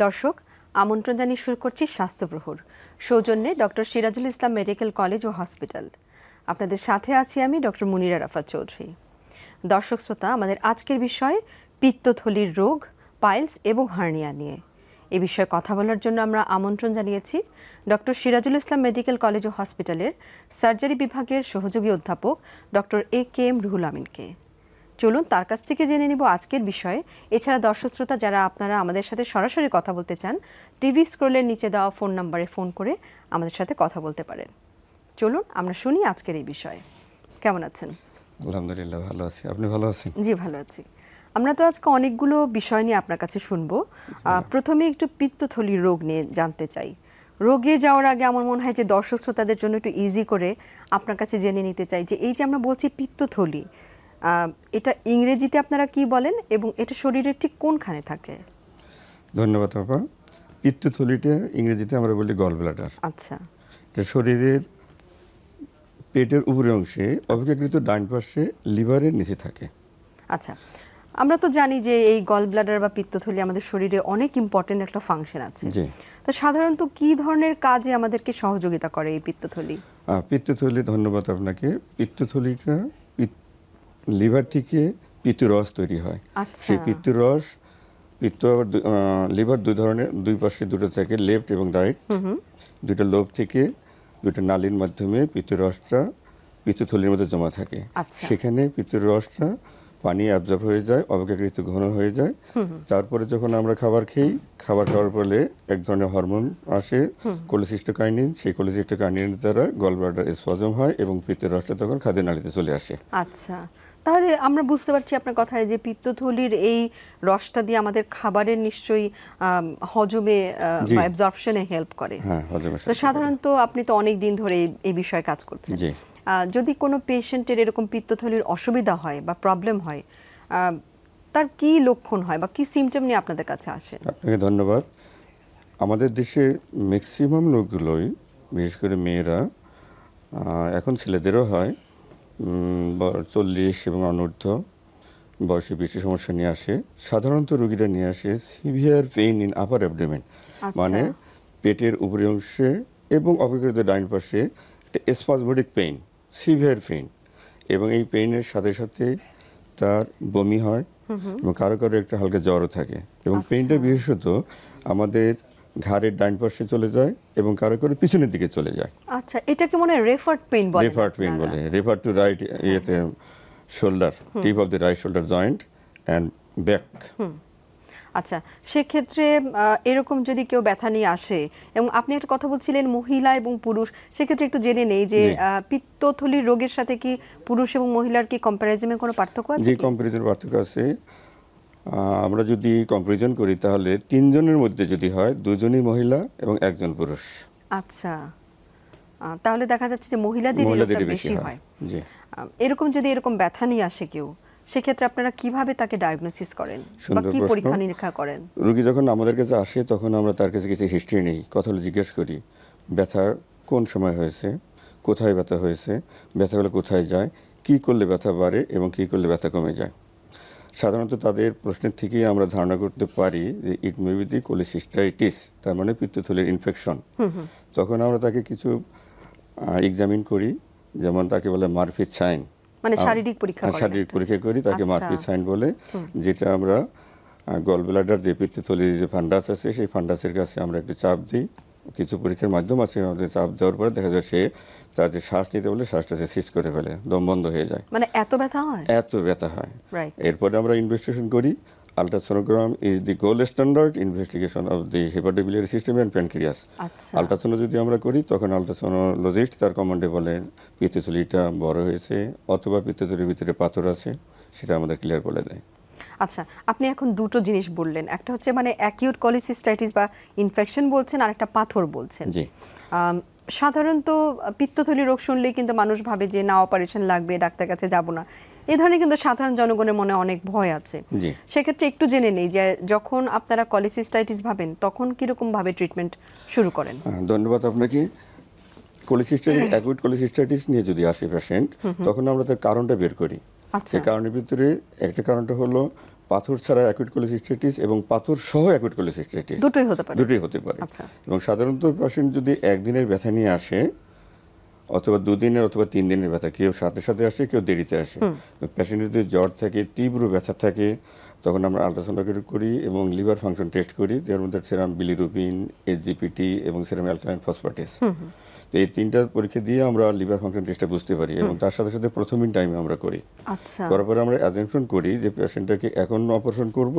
দর্শক, আমন্ত্রণ জানিয়ে শুরু করছি স্বাস্থ্য প্রহর, সৌজন্যে doctor Sirajul Islam medical college ও হসপিটাল। আপনাদের সাথে আছি আমি ডক্টর মুনিরা রাফাত চৌধুরী। দর্শক শ্রোতা, আমাদের আজকের বিষয় পিত্তথলির রোগ, পাইলস এবং হার্নিয়া নিয়ে। এ বিষয়ে কথা বলার জন্য আমরা আমন্ত্রণ জানিয়েছি doctor Sirajul Islam medical college ও হসপিটালের সার্জারি বিভাগের সহযোগী অধ্যাপক ডক্টর AK রুহুল আমিনকে। চলুন তার কাছ থেকে জেনে নিব আজকের বিষয়ে। এছাড়া দর্শক শ্রোতা যারা আপনারা আমাদের সাথে সরাসরি কথা বলতে চান, টিভি স্ক্রলের নিচে দেওয়া ফোন নম্বরে ফোন করে আমাদের সাথে কথা বলতে পারেন। চলুন আমরা শুনি আজকের এই বিষয়ে। কেমন আছেন? আলহামদুলিল্লাহ, ভালো আছি। আপনি ভালো আছেন? জি, ভালো আছি। আমরা তো আজকে অনেকগুলো বিষয় নিয়ে আপনার কাছে শুনবো। প্রথমে একটু পিত্তথলির রোগ নিয়ে জানতে চাই। রোগে যাওয়ার আগে আমার মনে হয় যে দর্শক শ্রোতাদের জন্য একটু ইজি করে আপনার কাছে জেনে নিতে চাই যে এই যে আমরা বলছি পিত্তথলি, এটা ইংরেজিতে আপনারা কি বলেন এবং এটা শরীরের ঠিক কোনখানে থাকে? ধন্যবাদ আপা। পিত্তথলিটা ইংরেজিতে আমরা বলি গল ব্লাডার। আচ্ছা। এটা শরীরের পেটের উপরের অংশে অপেক্ষাকৃত ডান পাশে লিভারের নিচে থাকে। আচ্ছা, আমরা তো জানি যে এই গল ব্লাডার বা পিত্তথলি আমাদের শরীরে অনেক ইম্পর্টেন্ট একটা ফাংশন আছে। জি। তো সাধারণত কি ধরনের কাজে আমাদেরকে সহযোগিতা করে এই পিত্তথলি? পিত্তথলি, ধন্যবাদ আপনাকে। পিত্তথলিটা লিভার থেকে পিত্তরস তৈরি হয়। আচ্ছা। সেই পিত্তরস, লিভার দুই ধরনের, দুই পাশে দুটো থাকে, লেফট এবং রাইট। দুইটা লোব থেকে দুইটা নালীর মাধ্যমে পিত্তরসটা পিত্তথলির মধ্যে জমা থাকে। সেখানে পিত্তরসটা পানি অ্যাবজর্ব হয়ে যায়, অপেক্ষাকৃত ঘন হয়ে যায়। তারপরে যখন আমরা খাবার খাওয়ার ফলে এক ধরনের হরমোন আসে, কোলেসিস্টোকাইনিন। সেই কোলেসিস্টোকাইনিনের দ্বারা গল ব্লাডার স্পাজম হয় এবং পিত্তরসটা তখন খাদ্যনালীতে চলে আসে। আচ্ছা, তাহলে আমরা বুঝতে পারছি আপনার কথায় যে পিত্তথলির এই রসটা দিয়ে আমাদের খাবারের নিশ্চয়ই হজমে বা অ্যাবজর্পশনে হেল্প করে। হ্যাঁ, হজমে। তো সাধারণত আপনি তো অনেক দিন ধরে এই বিষয়ে কাজ করছেন। জি। যদি কোনো পেশেন্টের এরকম পিত্তথলির অসুবিধা হয় বা প্রবলেম হয়, তার কি লক্ষণ হয় বা কি সিমটম নিয়ে আপনাদের কাছে আসে? আপনাকে ধন্যবাদ। আমাদের দেশে ম্যাক্সিমাম লোকগুলোই, বিশেষ করে মেয়েরা, এখন ছেলেদেরও হয়, 40 এবং অনূর্ধ্ব বয়সে বেশি সমস্যা নিয়ে আসে। সাধারণত রোগীরা নিয়ে আসে severe pain in upper abdomen, মানে পেটের উপরের অংশে এবং অপেক্ষাকৃত ডাইন পাশে একটা স্পাজমোডিক পেইন, সিভিয়ার পেইন, এবং এই পেইনের সাথে সাথে তার বমি হয় এবং কারো কারো একটা হালকা জ্বরও থাকে। এবং পেইনটা বিশেষত আমাদের ঘাড়ের ডাইন পাশে চলে যায় এবং কারো কারো পিছনের দিকে চলে যায়। আচ্ছা, এটাকে মনে হয় রেফার্ড পেইন বলে। রেফার্ড পেইন বলে, refer to right shoulder, tip of the right shoulder joint and back. আচ্ছা, সেক্ষেত্রে এরকম যদি কেউ ব্যথা নিয়ে আসে, এবং আপনি একটা কথা বলছিলেন মহিলা এবং পুরুষ, সেক্ষেত্রে একটু জেনে নেই যে পিত্তথলির রোগের সাথে কি পুরুষ এবং মহিলার কি কম্প্যারিজনে কোনো পার্থক্য আছে? যে কম্প্যারিজন পার্থক্য আছে, আমরা যদি কম্প্যারিজন করি তাহলে 3 জনের মধ্যে যদি হয় 2 জনই মহিলা এবং 1 জন পুরুষ। আচ্ছা, তাহলে দেখা যাচ্ছে যে মহিলাদের বেশি হয়। জি। এরকম যদি এরকম ব্যথা নিয়ে আসে কেউ, সেক্ষেত্রে আপনারা কিভাবে তাকে ডায়াগনোসিস করেন বা কি পরীক্ষা নিরীক্ষা করেন? রোগী যখন আমাদের কাছে আসে তখন আমরা তার কাছে কিছু হিস্ট্রি নেই, কথাগুলো জিজ্ঞেস করি। ব্যথা কোন সময় হয়েছে, কোথায় ব্যথা হয়েছে, ব্যথাগুলো কোথায় যায়, কি করলে ব্যথা বাড়ে এবং কি করলে ব্যথা কমে যায়। সাধারণত তাদের প্রশ্নের থেকেই আমরা ধারণা করতে পারি যে ইট মে বি দি কোলেসিস্টাইটিস, তার মানে পিত্তথলির ইনফেকশন। তখন আমরা তাকে কিছু এক্সামিন করি, যেমন তাকে বলে মারফি সাইন, মানে শারীরিক পরীক্ষা করি, তাকে মারফি সাইন বলে, যেটা আমরা গল ব্লাডার যে পিত্তথলির যে ফান্ডাস আছে সেই ফান্ডাসের কাছে আমরা একটু চাপ দিই। কিছু পরীক্ষার মাধ্যম আছে, আমাদের চাপ দেওয়ার পরে দেখা যায় সে তার যে শ্বাস নিতে বলে শ্বাসটা সে সিজ করে ফেলে, দম বন্ধ হয়ে যায়। মানে এত ব্যথা হয়? এত ব্যথা হয়। এরপরে আমরা ইনভেস্টিগেশন করি। Ultrasonogram is the gold standard investigation of the hepatobiliary system and pancreas. Ultrasono যদি আমরা করি তখন আলট্রাসোনোলজিস্ট তার কমান্ডে বলে পিত্তথলিটা বড় হয়েছে অথবা পিত্তথলির ভিতরে পাথর আছে, সেটা আমাদের ক্লিয়ার বলে দেয়। আচ্ছা, আপনি এখন দুটো জিনিস বললেন, একটা হচ্ছে মানে অ্যাকিউট কোলেসিস্টাইটিস বা ইনফেকশন বলছেন, আর একটা পাথর বলছেন। জি। সাধারণত পিত্তথলি রোগ শুনলেই কিন্তু মানুষ ভাবে যে না অপারেশন লাগবে, ডাক্তার কাছে যাব না, এই ধরনের কিন্তু সাধারণ জনগণের মনে অনেক ভয় আছে। সেক্ষেত্রে একটু জেনে নেই যে যখন আপনারা কোলেসিস্টাইটিস ভাবেন তখন কিরকম ভাবে ট্রিটমেন্ট শুরু করেন? ধন্যবাদ আপনাকে। কোলেসিস্টাইটিস, অ্যাকিউট কোলেসিস্টাইটিস নিয়ে যদি আসে পেশেন্ট, তখন আমরা তার কারণটা বের করি। সেই কারণের ভিতরে একটা কারণটা হলো পাথর ছাড়া অ্যাকুইট কোলিসিস্টাইটিস এবং পাথর সহ অ্যাকুইট কোলিসিস্টাইটিস দুটোই হতে পারে। দুটোই হতে পারে। আচ্ছা। এবং সাধারণত পেশেন্ট যদি একদিনের ব্যথা নিয়ে আসে অথবা 2 দিনের অথবা 3 দিনের ব্যথা, কেউ সাথে সাথে আসে, কেউ দেরিতে আসে। পেশেন্টের যদি জ্বর থাকে, তীব্র ব্যথা থাকে, তখন আমরা আলট্রাসোনোগ্রাফি করি এবং লিভার ফাংশন টেস্ট করি, যার মধ্যে সেরাম বিলিরুবিন, এসজিপিটি এবং সেরাম অ্যালকালাইন ফসফেটেস। তো এই 3টা পরীক্ষা দিয়ে আমরা লিভার ফাংশন টেস্টটা বুঝতে পারি এবং তার সাথে সাথে প্রথমিন টাইমে আমরা করি। আচ্ছা। করার পরে আমরা অ্যাজাম্পশন করি যে পেশেন্টটাকে এখন অপারেশন করব,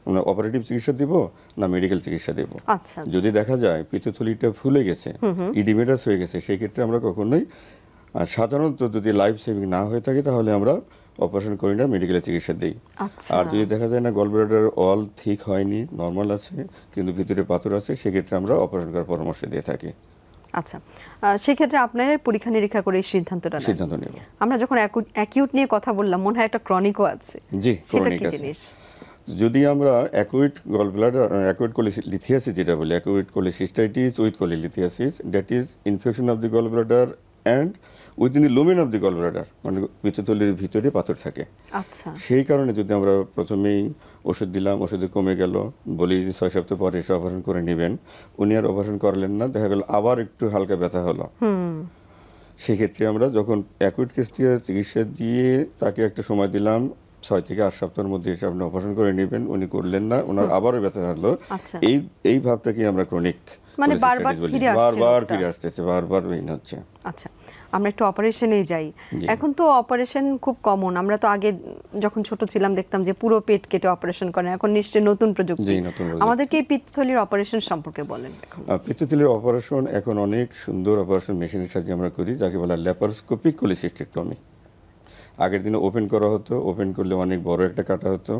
আমরা অপারেটিভ চিকিৎসা দেব না মেডিকেল চিকিৎসা দেব। আচ্ছা। যদি দেখা যায় পিত্তথলিটা ফুলে গেছে, ইডিমেটাস হয়ে গেছে, সেই ক্ষেত্রে আমরা কখনোই সাধারণত যদি লাইফ সেভিং না হয়ে থাকে তাহলে আমরা অপারেশন করি না, মেডিকেলে চিকিৎসা দিই। আচ্ছা। আর যদি দেখা যায় না গলব্লাডার অল ঠিক হয়নি, নর্মাল আছে কিন্তু ভিতরে পাথর আছে, সেক্ষেত্রে আমরা অপারেশন করার পরামর্শ দিয়ে থাকি। আচ্ছা, সেক্ষেত্রে আপনার পরীক্ষা নিরীক্ষা করে সিদ্ধান্তটা নেন। সিদ্ধান্ত নেব। আমরা যখন অ্যাকিউট নিয়ে কথা বললাম, মনে হয় একটা ক্রনিকও আছে। জি, সেটা ক্রনিক কি আছে। জিনিস? যদি আমরা অ্যাকুইট গলব্লাডার, অ্যাকুইট কোলিথিয়াসিস যেটা বলি, acute cholecystitis with cholelithiasis, that is infection of the gallbladder and within the lumen of the gallbladder, মানে পিত্তথলির ভিতরে পাথর থাকে। আচ্ছা। সেই কারণে যদি আমরা প্রথমেই ওষুধ দিলাম, ওষুধে কমে গেল, বলি 6 সপ্তাহ পরে এসে অপারেশন করে নেবেন, উনি আর অপারেশন করলেন না, দেখা গেল আবার একটু হালকা ব্যথা হলো, সেক্ষেত্রে আমরা যখন অ্যাকুইট কেস থেকে চিকিৎসা দিয়ে তাকে একটা সময় দিলাম, 6 থেকে 8 সপ্তাহের মধ্যে এসে আপনি অপারেশন করে নেবেন, উনি করলেন না, ওনার আবারও ব্যথা হলো, আচ্ছা। এই ভাবটাকে আমরা ক্রনিক মানে বারবার ফিরে আসছে, বারবার ফিরে আসতেছে, বারবার পেইন হচ্ছে। আচ্ছা, আমরা একটু অপারেশনে যাই। এখন তো অপারেশন খুব কমন, আমরা তো আগে যখন ছোট ছিলাম দেখতাম যে পুরো পেট কেটে অপারেশন করেন, এখন নিশ্চয়ই নতুন প্রযুক্তি। আমাদেরকে এই পিত্তথলির অপারেশন সম্পর্কে বলেন। পিত্তথলির অপারেশন এখন অনেক সুন্দর অপারেশন মেশিনের সাহায্যে আমরা করি, যাকে বলা ল্যাপারোস্কোপিক কোলিসিস্টেক্টমি। আগের দিনে ওপেন করা হতো, ওপেন করলে অনেক বড় একটা কাটা হতো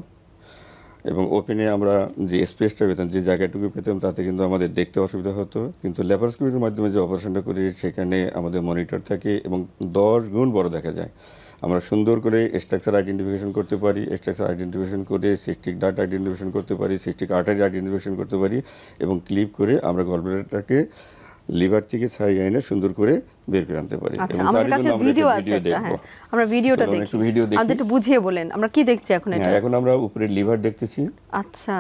এবং ওপেনে আমরা যে স্পেসটা পেতাম, যে জায়গাটুকু পেতাম, তাতে কিন্তু আমাদের দেখতে অসুবিধা হতো। কিন্তু ল্যাপারোস্কোপির মাধ্যমে যে অপারেশনটা করি, সেখানে আমাদের মনিটর থাকে এবং 10 গুণ বড় দেখা যায়। আমরা সুন্দর করে স্ট্রাকচার আইডেন্টিফিকেশন করতে পারি, স্ট্রাকচার আইডেন্টিফিকেশন করে সিস্টিক ডাক্ট আইডেন্টিফিকেশন করতে পারি, সিস্টিক আর্টারি আইডেন্টিফিকেশন করতে পারি এবং ক্লিপ করে আমরা গলব্লাডারটাকে লিভার থেকে ছাই এনে সুন্দর করে বের করে আনতে পারি। আচ্ছা, আমাদের কাছে ভিডিও আছে, হ্যাঁ আমরা ভিডিওটা দেখি, আমাদের একটু বুঝিয়ে বলেন আমরা কি দেখছি এখন। এটা এখন আমরা উপরে লিভার দেখতেছি। আচ্ছা।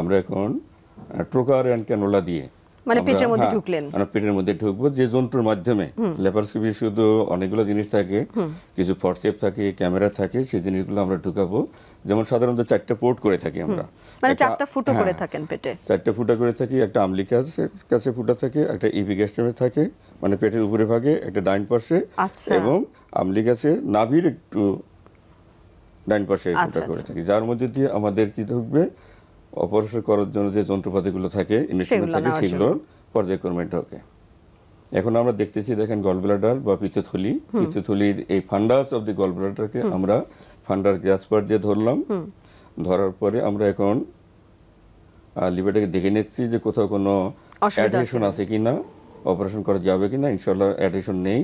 আমরা এখন ট্রোকার এন্ড ক্যানোলা দিয়ে মানে পেটের মধ্যে ঢুকলেন, আমরা পেটের মধ্যে ঢুকবো, যে যন্ত্রের মাধ্যমে। ল্যাপারোস্কোপি শুধু অনেকগুলো জিনিস থাকে, কিছু ফরসেপ থাকে, ক্যামেরা থাকে, সেই জিনিসগুলো আমরা ঢুকাবো। যেমন সাধারণত 4টা পোর্ট করে থাকি আমরা, মানে 4টা ফুটো করে থাকেন পেটে, 4টা ফুটা করে থাকি। একটা আমলিকাসের কাছে ফুটা থাকে, একটা ইপিগ্যাস্ট্রামে থাকে, মানে পেটের উপরে ভাগে, একটা ডাইন পাশে, এবং আমলিকাসের নাভির একটু ডাইন পাশে ফুটা করে থাকি, যার মধ্যে দিয়ে আমাদের কি ঢুকবে, অপারেশন করার জন্য যে যন্ত্রপাতিগুলো থাকে, ইনস্ট্রুমেন্ট থাকে, সেগুলো পর্যায়ক্রমে ঢোকে। এখন আমরা দেখতেছি, দেখেন গলব্লাডার বা পিত্তথলি, পিত্তথলির এই ফান্ডাস অফ দি গলব্লাডারকে আমরা ফান্ডার গ্যাস পার্ট দিয়ে ধরলাম। ধরার পরে আমরা এখন লিভারটাকে দেখে নিচ্ছি যে কোথাও কোনো অ্যাডহেশন আছে কিনা, অপারেশন করা যাবে কিনা। ইনশাআল্লাহ অ্যাডহেশন নেই।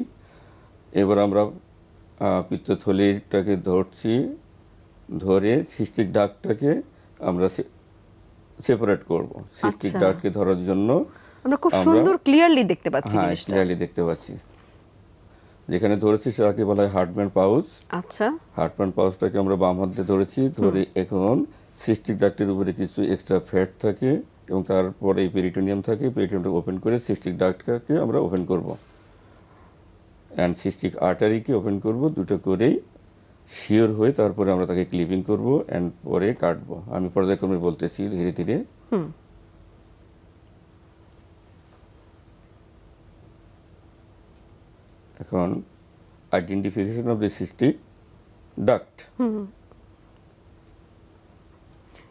এবার আমরা পিত্তথলিটাকে ধরছি, ধরে সিস্টিক ডাক্টটাকে আমরা সেপারেট করব। সিস্টিক ডাক্টকে ধরার জন্য আমরা খুব সুন্দর ক্লিয়ারলি দেখতে পাচ্ছি, হ্যাঁ ক্লিয়ারলি দেখতে পাচ্ছি। যেখানে ধরেছি সেটাকে বলা হয় হার্টম্যান পাউচ। আচ্ছা, হার্টম্যান পাউচটাকে আমরা বাম হাতে ধরেছি, ধরে এখন সিস্টিক ডাক্টের উপরে কিছু এক্সট্রা ফ্যাট থাকে এবং তারপরে এই পেরিটোনিয়াম থাকে, পেরিটোনিয়ামটা ওপেন করে সিস্টিক ডাক্টকে আমরা ওপেন করব অ্যান্ড সিস্টিক আর্টারিকে ওপেন করব, দুটো করেই শিওর হয়ে তারপরে আমরা তাকে ক্লিপিং করব অ্যান্ড পরে কাটবো। আমি পর্যায়ক্রমে বলতেছি ধীরে ধীরে। এখন identification of the cystic duct.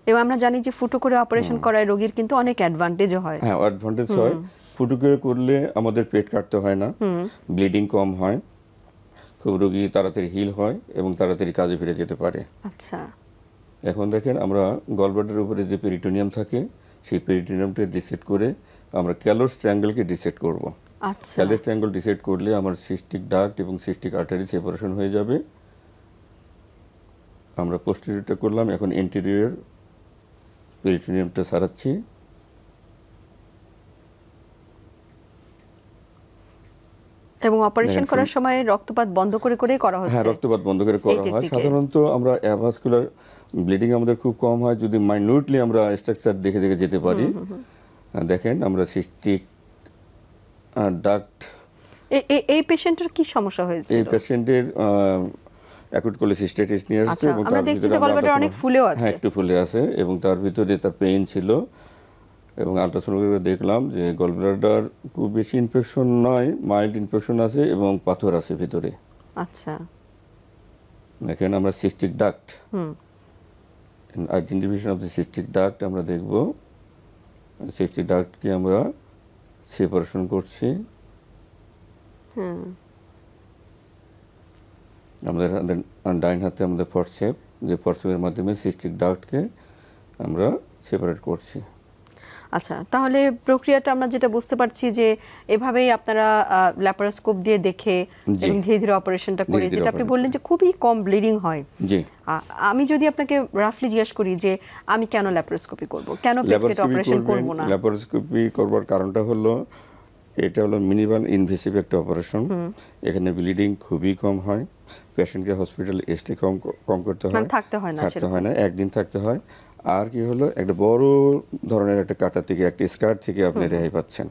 এবং আমরা জানি যে ফুটো করে অপারেশন করায় রোগীর কিন্তু অনেক অ্যাডভান্টেজও হয়। হ্যাঁ, অ্যাডভান্টেজ হয়। ফুটো করে করলে আমাদের পেট কাটতে হয় না, ব্লিডিং কম হয়, খুব রোগী তাড়াতাড়ি হিল হয় এবং তাড়াতাড়ি কাজে ফিরে যেতে পারে। আচ্ছা, এখন দেখেন আমরা গলব্লাডারের উপরে যে পেরিটোনিয়াম থাকে, সেই পেরিটোনিয়ামটা ডিসেক্ট করে আমরা ক্যালোস ট্রায়াঙ্গেলকে ডিসেক্ট করব। আচ্ছা, ক্যালোস ট্রায়াঙ্গেল ডিসেক্ট করলে আমার সিস্টিক ডাক্ট এবং সিস্টিক আর্টারি সেপারেশন হয়ে যাবে। আমরা পোস্টেরিয়রটা করলাম, এখন এন্টেরিয়র পেরিটোনিয়ামটা সারাচ্ছি। এবং অপারেশন করার সময় রক্তপাত বন্ধ করে করা হ্যাঁ, হচ্ছে। রক্তপাত বন্ধ করে করা হয়। সাধারণত আমরা অ্যাভাসকুলার ব্লিডিং আমাদের খুব কম হয় যদি মাইনিউটলি আমরা স্ট্রাকচার দেখে দেখে যেতে পারি। দেখেন আমরা সিস্টিক ডাক্ট, এই পেশেন্টের কি সমস্যা হয়েছিল? এই পেশেন্টের অ্যাকুট কোলিসিস্টেটিস নিয়ে আসছে এবং আমরা তার দেখছি ভিতরে যে গলব্লাডার অনেক ফুলেও আছে। হ্যাঁ, একটু ফুলে আছে এবং তার ভিতরে তার পেইন ছিল এবং আল্ট্রাসাউন্ড করে দেখলাম যে গলব্লাডার খুব বেশি ইনফেকশন নয়, মাইল্ড ইনফেকশন আছে এবং পাথর আছে ভিতরে। আচ্ছা, দেখেন আমরা cystic duct, identification of the cystic duct আমরা দেখব। সিস্টিক ডাক্টকে আমরা সেপারেশন করছি। আমাদের ডাইন হাতে আমাদের ফরসেপ, যে ফরসেপের মাধ্যমে সিস্টিক ডাক্টকে আমরা সেপারেট করছি। আচ্ছা, তাহলে প্রক্রিয়াটা আমরা যেটা বুঝতে পারছি যে এভাবেই আপনারা ল্যাপারোস্কোপ দিয়ে দেখে এবং ধীরে ধীরে অপারেশনটা করে, যেটা আপনি বললেন যে খুবই কম ব্লিডিং হয়। জি, আমি যদি আপনাকে রাফলি জিজ্ঞেস করি যে আমি কেন ল্যাপারোস্কোপি করব, কেন পেট কেটে অপারেশন করব না? ল্যাপারোস্কোপি করবার কারণটা হলো এটা হলো মিনিমাল ইনভেসিভ একটা অপারেশন। এখানে ব্লিডিং খুবই কম হয়, পেশেন্টকে হসপিটালে স্টে কম করতে হয়, থাকতে হয় না, একদিন থাকতে হয়। আর কি হলো একটা বড় ধরনের একটা কাটা থেকে, একটা স্কার থেকে আপনি রেহাই পাচ্ছেন।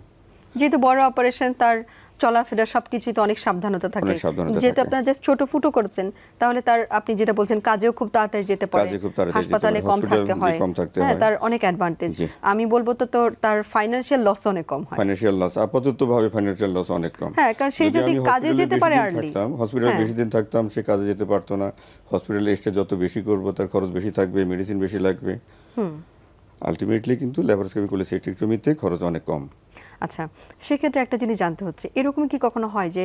যেহেতু বড় অপারেশন, তার চলাফেরা সবকিছুই তো অনেক সাবধানতা থাকে। যেহেতু আপনারা জাস্ট ছোট ফুটো করছেন, তাহলে তার আপনি যেটা বলছেন কাজেও খুব তাড়াতাড়ি যেতে পারে, হাসপাতালে কম থাকতে হয়, হ্যাঁ, তার অনেক অ্যাডভান্টেজ। আমি বলবো তো তার ফাইনান্সিয়াল লস অনেক কম হয়। ফাইনান্সিয়াল লস আপাতত ভাবে ফাইনান্সিয়াল লস অনেক কম। হ্যাঁ, কারণ সে যদি কাজে যেতে পারে আর্লি, হসপিটালে বেশি দিন থাকতাম, সে কাজে যেতে পারতো না। হসপিটালে স্টে যত বেশি করব তার খরচ বেশি থাকবে, মেডিসিন বেশি লাগবে। আলটিমেটলি কিন্তু ল্যাপারোস্কোপি কোলিসিস্টেক্টমিতে খরচ অনেক কম। আচ্ছা, সেক্ষেত্রে একটা জিনিস জানতে হচ্ছে, এরকম কি কখনো হয় যে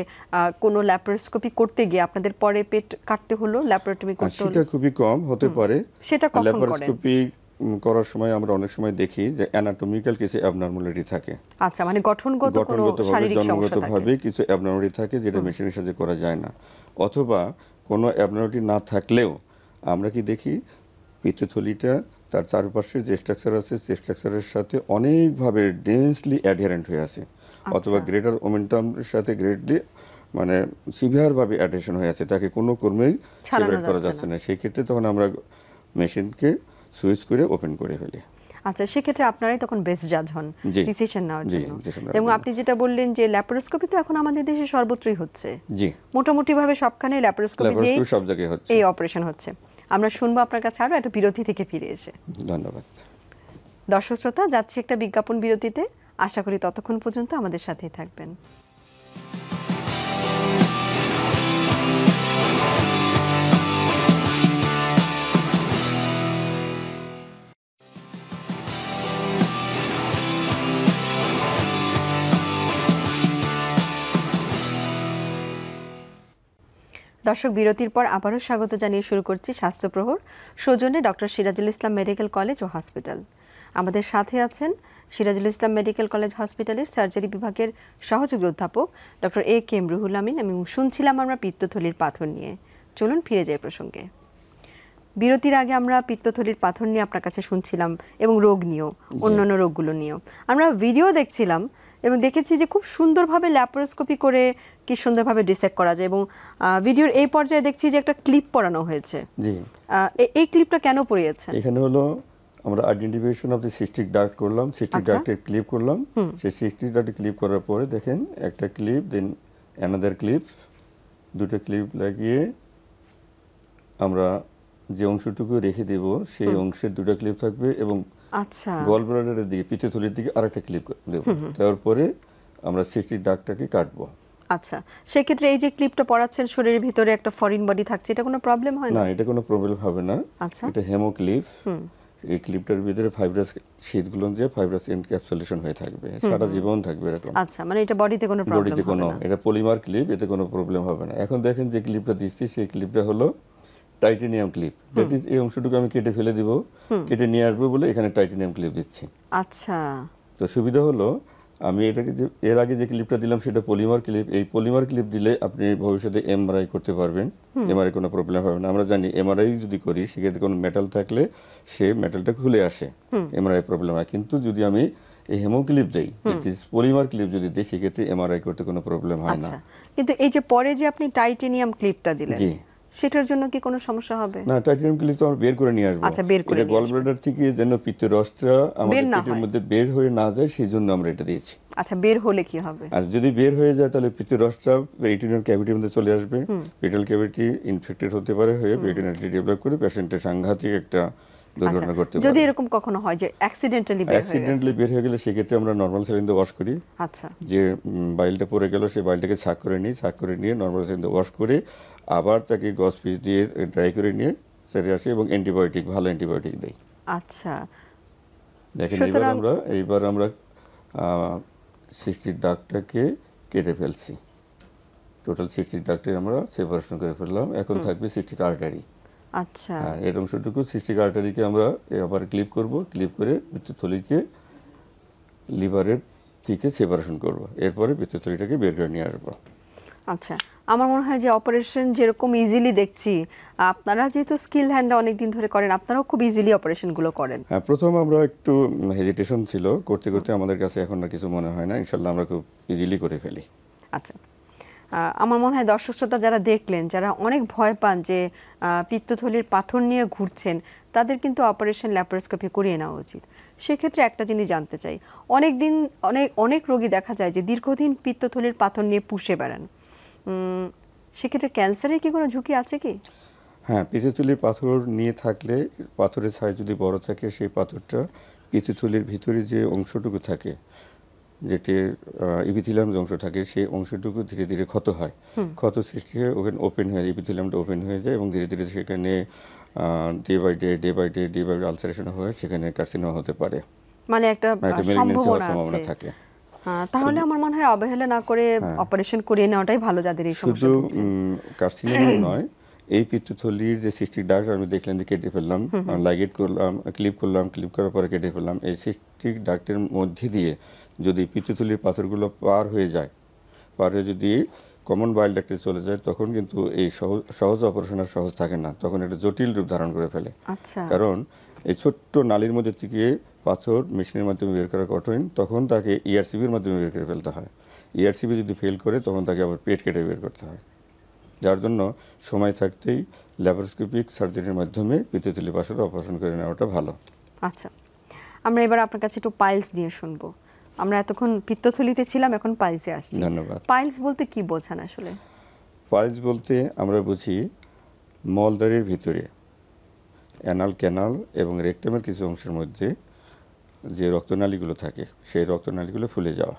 কোনো ল্যাপারোস্কোপি করতে গিয়ে আপনাদের পরে পেট কাটতে হলো, ল্যাপারোটমি করতে হলো? সেটা খুবই কম হতে পারে। সেটা কখন করেন? ল্যাপারোস্কোপি করার সময় আমরা অনেক সময় দেখি যে অ্যানাটমিক্যাল কিছু অ্যাবনর্মালিটি থাকে। আচ্ছা, মানে গঠনগতভাবে জন্মগতভাবে কিছু অ্যাবনর্মালিটি থাকে যেটা মেশিনের সাহায্যে করা যায় না। অথবা কোনো অ্যাবনর্মালিটি না থাকলেও আমরা কি দেখি পিত্তথলিটা তার চারপাশের যে স্ট্রাকচার আছে সেই স্ট্রাকচারের সাথে অনেকভাবে ডেন্সলি অ্যাডহেরেন্ট হয়ে আছে, অথবা গ্রেটার মোমেন্টামের সাথে গ্রেটলি মানে সিভিয়ারভাবে অ্যাডহেশন হয়ে আছে, তাকে কোনো কর্মেই সেপারেট করা যাচ্ছে না। সেই ক্ষেত্রে তখন আমরা মেশিনকে সুইচ করে ওপেন করে ফেলি। আচ্ছা, সেক্ষেত্রে আপনারাই তখন বেস্ট জাজ হন ডিসিশন নেওয়ার জন্য। এবং আপনি যেটা বললেন যে ল্যাপারোস্কোপি তো এখন আমাদের দেশে সর্বত্রই হচ্ছে, জি, মোটামুটি ভাবে সবখানে ল্যাপারোস্কোপি দিয়ে সব জায়গায় হচ্ছে, এই অপারেশন হচ্ছে। আমরা শুনবো আপনার কাছে আরো একটা বিরতি থেকে ফিরে এসে। ধন্যবাদ। দর্শক শ্রোতা, যাচ্ছি একটা বিজ্ঞাপন বিরতিতে, আশা করি ততক্ষণ পর্যন্ত আমাদের সাথেই থাকবেন। দর্শক, বিরতির পর আবারও স্বাগত জানিয়ে শুরু করছি স্বাস্থ্য প্রহর, সৌজন্যে doctor Sirajul Islam medical college ও হসপিটাল। আমাদের সাথে আছেন সিরাজুল ইসলাম মেডিকেল কলেজ হসপিটালের সার্জারি বিভাগের সহযোগী অধ্যাপক doctor A K M Ruhul Amin. আমি শুনছিলাম আমরা পিত্তথলির পাথর নিয়ে। চলুন ফিরে যাই প্রসঙ্গে। বিরতির আগে আমরা পিত্তথলির পাথর নিয়ে আপনার কাছে শুনছিলাম এবং রোগ নিয়েও, অন্যান্য রোগগুলো নিয়েও আমরা ভিডিও দেখছিলাম এবং দেখেছি যে খুব সুন্দরভাবে ল্যাপারোস্কোপি করে কি সুন্দরভাবে ডিসেক্ট করা যায়। এবং ভিডিওর এই পর্যায়ে দেখছি যে একটা ক্লিপ পরানো হয়েছে। জি, এই ক্লিপটা কেন পরিয়েছেন? এখানে হলো আমরা identification of the cystic duct করলাম, সিস্টিক ডাক্টের ক্লিপ করলাম। সেই সিস্টিক ডাক্টের ক্লিপ করার পরে দেখেন একটা ক্লিপ, দেন অ্যানাদার ক্লিপ, দুটো ক্লিপ লাগিয়ে আমরা যে অংশটুকু রেখে দেব সেই অংশের দুটো ক্লিপ থাকবে এবং আচ্ছা, গল ব্লাডারের দিকে, পিত্তথলির দিকে আরেকটা ক্লিপ দেব। তারপরে আমরা সিস্টিক ডাক্টটাকে কাটবো। আচ্ছা, সেক্ষেত্রে এই যে ক্লিপটা পরাচ্ছেন, শরীরের ভিতরে একটা ফরেন বডি থাকছে, এটা কোনো প্রবলেম হয় না? না, এটা কোনো প্রবলেম হবে না। আচ্ছা, এটা হেমো ক্লিপ। এই ক্লিপটার ভিতরে ফাইব্রাস শীটগুলো দিয়ে ফাইব্রাস এনক্যাপসুলেশন হয়ে থাকবে, সারা জীবন থাকবে এরকম। আচ্ছা, মানে এটা বডিতে কোনো প্রবলেম হবে না? এটা পলিমার ক্লিপ, এতে কোনো প্রবলেম হবে না। এখন দেখেন যে ক্লিপটা দিচ্ছি সেই ক্লিপটা হলো টাইটেনিয়াম ক্লিপ। দ্যাট ইজ এই অংশটুকু আমি কেটে ফেলে দিব, কেটে নিয়ে আসবো বলে এখানে টাইটেনিয়াম ক্লিপ দিচ্ছি। আচ্ছা, তো সুবিধা হলো আমি এটাকে যে এর আগে যে ক্লিপটা দিলাম সেটা পলিমার ক্লিপ। এই পলিমার ক্লিপ দিলে আপনি ভবিষ্যতে এমআরআই করতে পারবেন, এমআরআই কোনো প্রবলেম হবে না। আমরা জানি এমআরআই যদি করি সেক্ষেত্রে কোনো মেটাল থাকলে সে মেটালটা খুলে আসে, এমআরআই প্রবলেম হয়। কিন্তু যদি আমি এই হেমো ক্লিপ দেই, পলিমার ক্লিপ যদি দেই সেক্ষেত্রে এমআরআই করতে কোনো প্রবলেম হয় না। আচ্ছা, কিন্তু এই যে পরে যে আপনি টাইটেনিয়াম ক্লিপটা দিলেন, জি, সেটার জন্য কি কোনো সমস্যা হবে? না, টাইটেনিয়াম ক্লিপ তো আমরা বের করে নিয়ে আসবো। আচ্ছা, বের করে এটা নিয়ে গল আসবেন। ব্লাডার থেকে যেন পিত্তের রসটা আমাদের বের না পেটের হয়। মধ্যে বের হয়ে না যায়, সেই জন্য আমরা এটা দিয়েছি। আচ্ছা, বের হলে কি হবে? আর যদি বের হয়ে যায় তাহলে পিত্তের রসটা পেরিটোনিয়াল ক্যাভিটির মধ্যে চলে আসবে, পেরিটোনিয়াল ক্যাভিটি ইনফেক্টেড হতে পারে, হয়ে পেরিটোনিয়ালটি ডেভেলপ করে পেশেন্টের সাংঘাতিক একটা দুর্ঘটনা করতে পারে। যদি এরকম কখনো হয় যে অ্যাক্সিডেন্টালি বের হয়ে গেছে, অ্যাক্সিডেন্টালি বের হয়ে গেলে সেক্ষেত্রে আমরা নর্মাল স্যালাইন দিয়ে ওয়াশ করি। আচ্ছা, যে বাইলটা পড়ে গেল সেই বাইলটাকে ছাক করে নিই, ছাক করে নিয়ে নর্মাল স্যালাইন দিয়ে ওয়াশ করে আবার তাকে গজ পিস দিয়ে ড্রাই করে নিয়ে সেরে আসি এবং অ্যান্টিবায়োটিক, ভালো অ্যান্টিবায়োটিক দিই। আচ্ছা, দেখেন সুতরাং এইবার আমরা 60 ডাকটাকে কেটে ফেলছি। টোটাল 60 ডাক্টে আমরা সেপারেশন করে ফেললাম। এখন থাকবে সিস্টিক আর্টারি। আচ্ছা, হ্যাঁ, এর অংশটুকু সিস্টিক আর্টারিকে আমরা আবার ক্লিপ করব, ক্লিপ করে পিত্তথলিকে লিভারের থেকে সেপারেশন করব, এরপরে পিত্তথলিটাকে বের করে নিয়ে আসবো। আচ্ছা। আমার মনে হয় যে অপারেশন যেরকম ইজিলি দেখছি, আপনারা যেহেতু স্কিল হ্যান্ডে অনেকদিন ধরে করেন, আপনারাও খুব ইজিলি অপারেশনগুলো করেন। হ্যাঁ, প্রথম আমরা একটু হেজিটেশন ছিল, করতে করতে আমাদের কাছে এখন আর কিছু মনে হয় না, ইনশাল্লাহ আমরা খুব ইজিলি করে ফেলি। আচ্ছা, আমার মনে হয় দর্শক শ্রোতা যারা দেখলেন, যারা অনেক ভয় পান যে পিত্তথলির পাথর নিয়ে ঘুরছেন, তাদের কিন্তু অপারেশন ল্যাপারোস্কোপি করিয়ে নেওয়া উচিত। সেক্ষেত্রে একটা জিনিস জানতে চাই, অনেক রোগী দেখা যায় যে দীর্ঘদিন পিত্তথলির পাথর নিয়ে পুষে বেড়ান। সেক্ষেত্রে ক্যান্সারের কি কোনো ঝুঁকি আছে কি? হ্যাঁ, পিত্তথলির পাথর নিয়ে থাকলে, পাথরের সাইজ যদি বড় থাকে, সেই পাথরটা পিত্তথলির ভিতরে যে অংশটুকু থাকে, যেটি ইপিথেলিয়াম যে অংশ থাকে, সেই অংশটুকু ধীরে ধীরে ক্ষত হয়, ক্ষত সৃষ্টি হয়ে ওখানে ওপেন হয়ে, ইপিথেলিয়ামটা ওপেন হয়ে যায় এবং ধীরে ধীরে সেখানে ডে বাই ডে আলসারেশন হয়ে সেখানে কার্সিনোমা হতে পারে, মানে একটা সম্ভাবনা থাকে। তাহলে আমার মনে হয় অবহেলা না করে অপারেশন করিয়ে নেওয়াটাই ভালো যাদের এই সমস্যা। শুধু কার্সিনোমা নয়, এই পিত্তথলির যে সিস্টিক ডাক আমি দেখলেন যে কেটে ফেললাম, লাইগেট করলাম, ক্লিপ করার পরে কেটে ফেললাম, এই সিস্টিক ডাক্টের মধ্যে দিয়ে যদি পিত্তথলির পাথরগুলো পার হয়ে যদি কমন বাইল ডাক্টে চলে যায়, তখন কিন্তু এই সহজ অপারেশন আর সহজ থাকে না, তখন একটা জটিল রূপ ধারণ করে ফেলে। আচ্ছা, কারণ এই ছোট্ট নালীর মধ্যে থেকে পাথর মেশিনের মাধ্যমে বের করা কঠিন, তখন তাকে ইআরসিবির মাধ্যমে বের করে ফেলতে হয়। ইআরসিবি যদি ফেল করে, তখন তাকে আবার পেট কেটে বের করতে হয়, যার জন্য সময় থাকতেই ল্যাপারোস্কোপিক সার্জারির মাধ্যমে পিত্তথলি পাথর অপারেশন করে নেওয়াটা ভালো। আচ্ছা, আমরা এবার আপনার কাছে একটু পাইলস নিয়ে শুনবো। আমরা এতক্ষণ পিত্তথলিতে ছিলাম, এখন পাইলসে আসছি। ধন্যবাদ। পাইলস বলতে কি বোঝান আসলে? পাইলস বলতে আমরা বুঝি মলদ্বারের ভিতরে অ্যানাল ক্যানাল এবং রেকটামের কিছু অংশের মধ্যে যে রক্তনালীগুলো থাকে, সেই রক্তনালীগুলো ফুলে যাওয়া।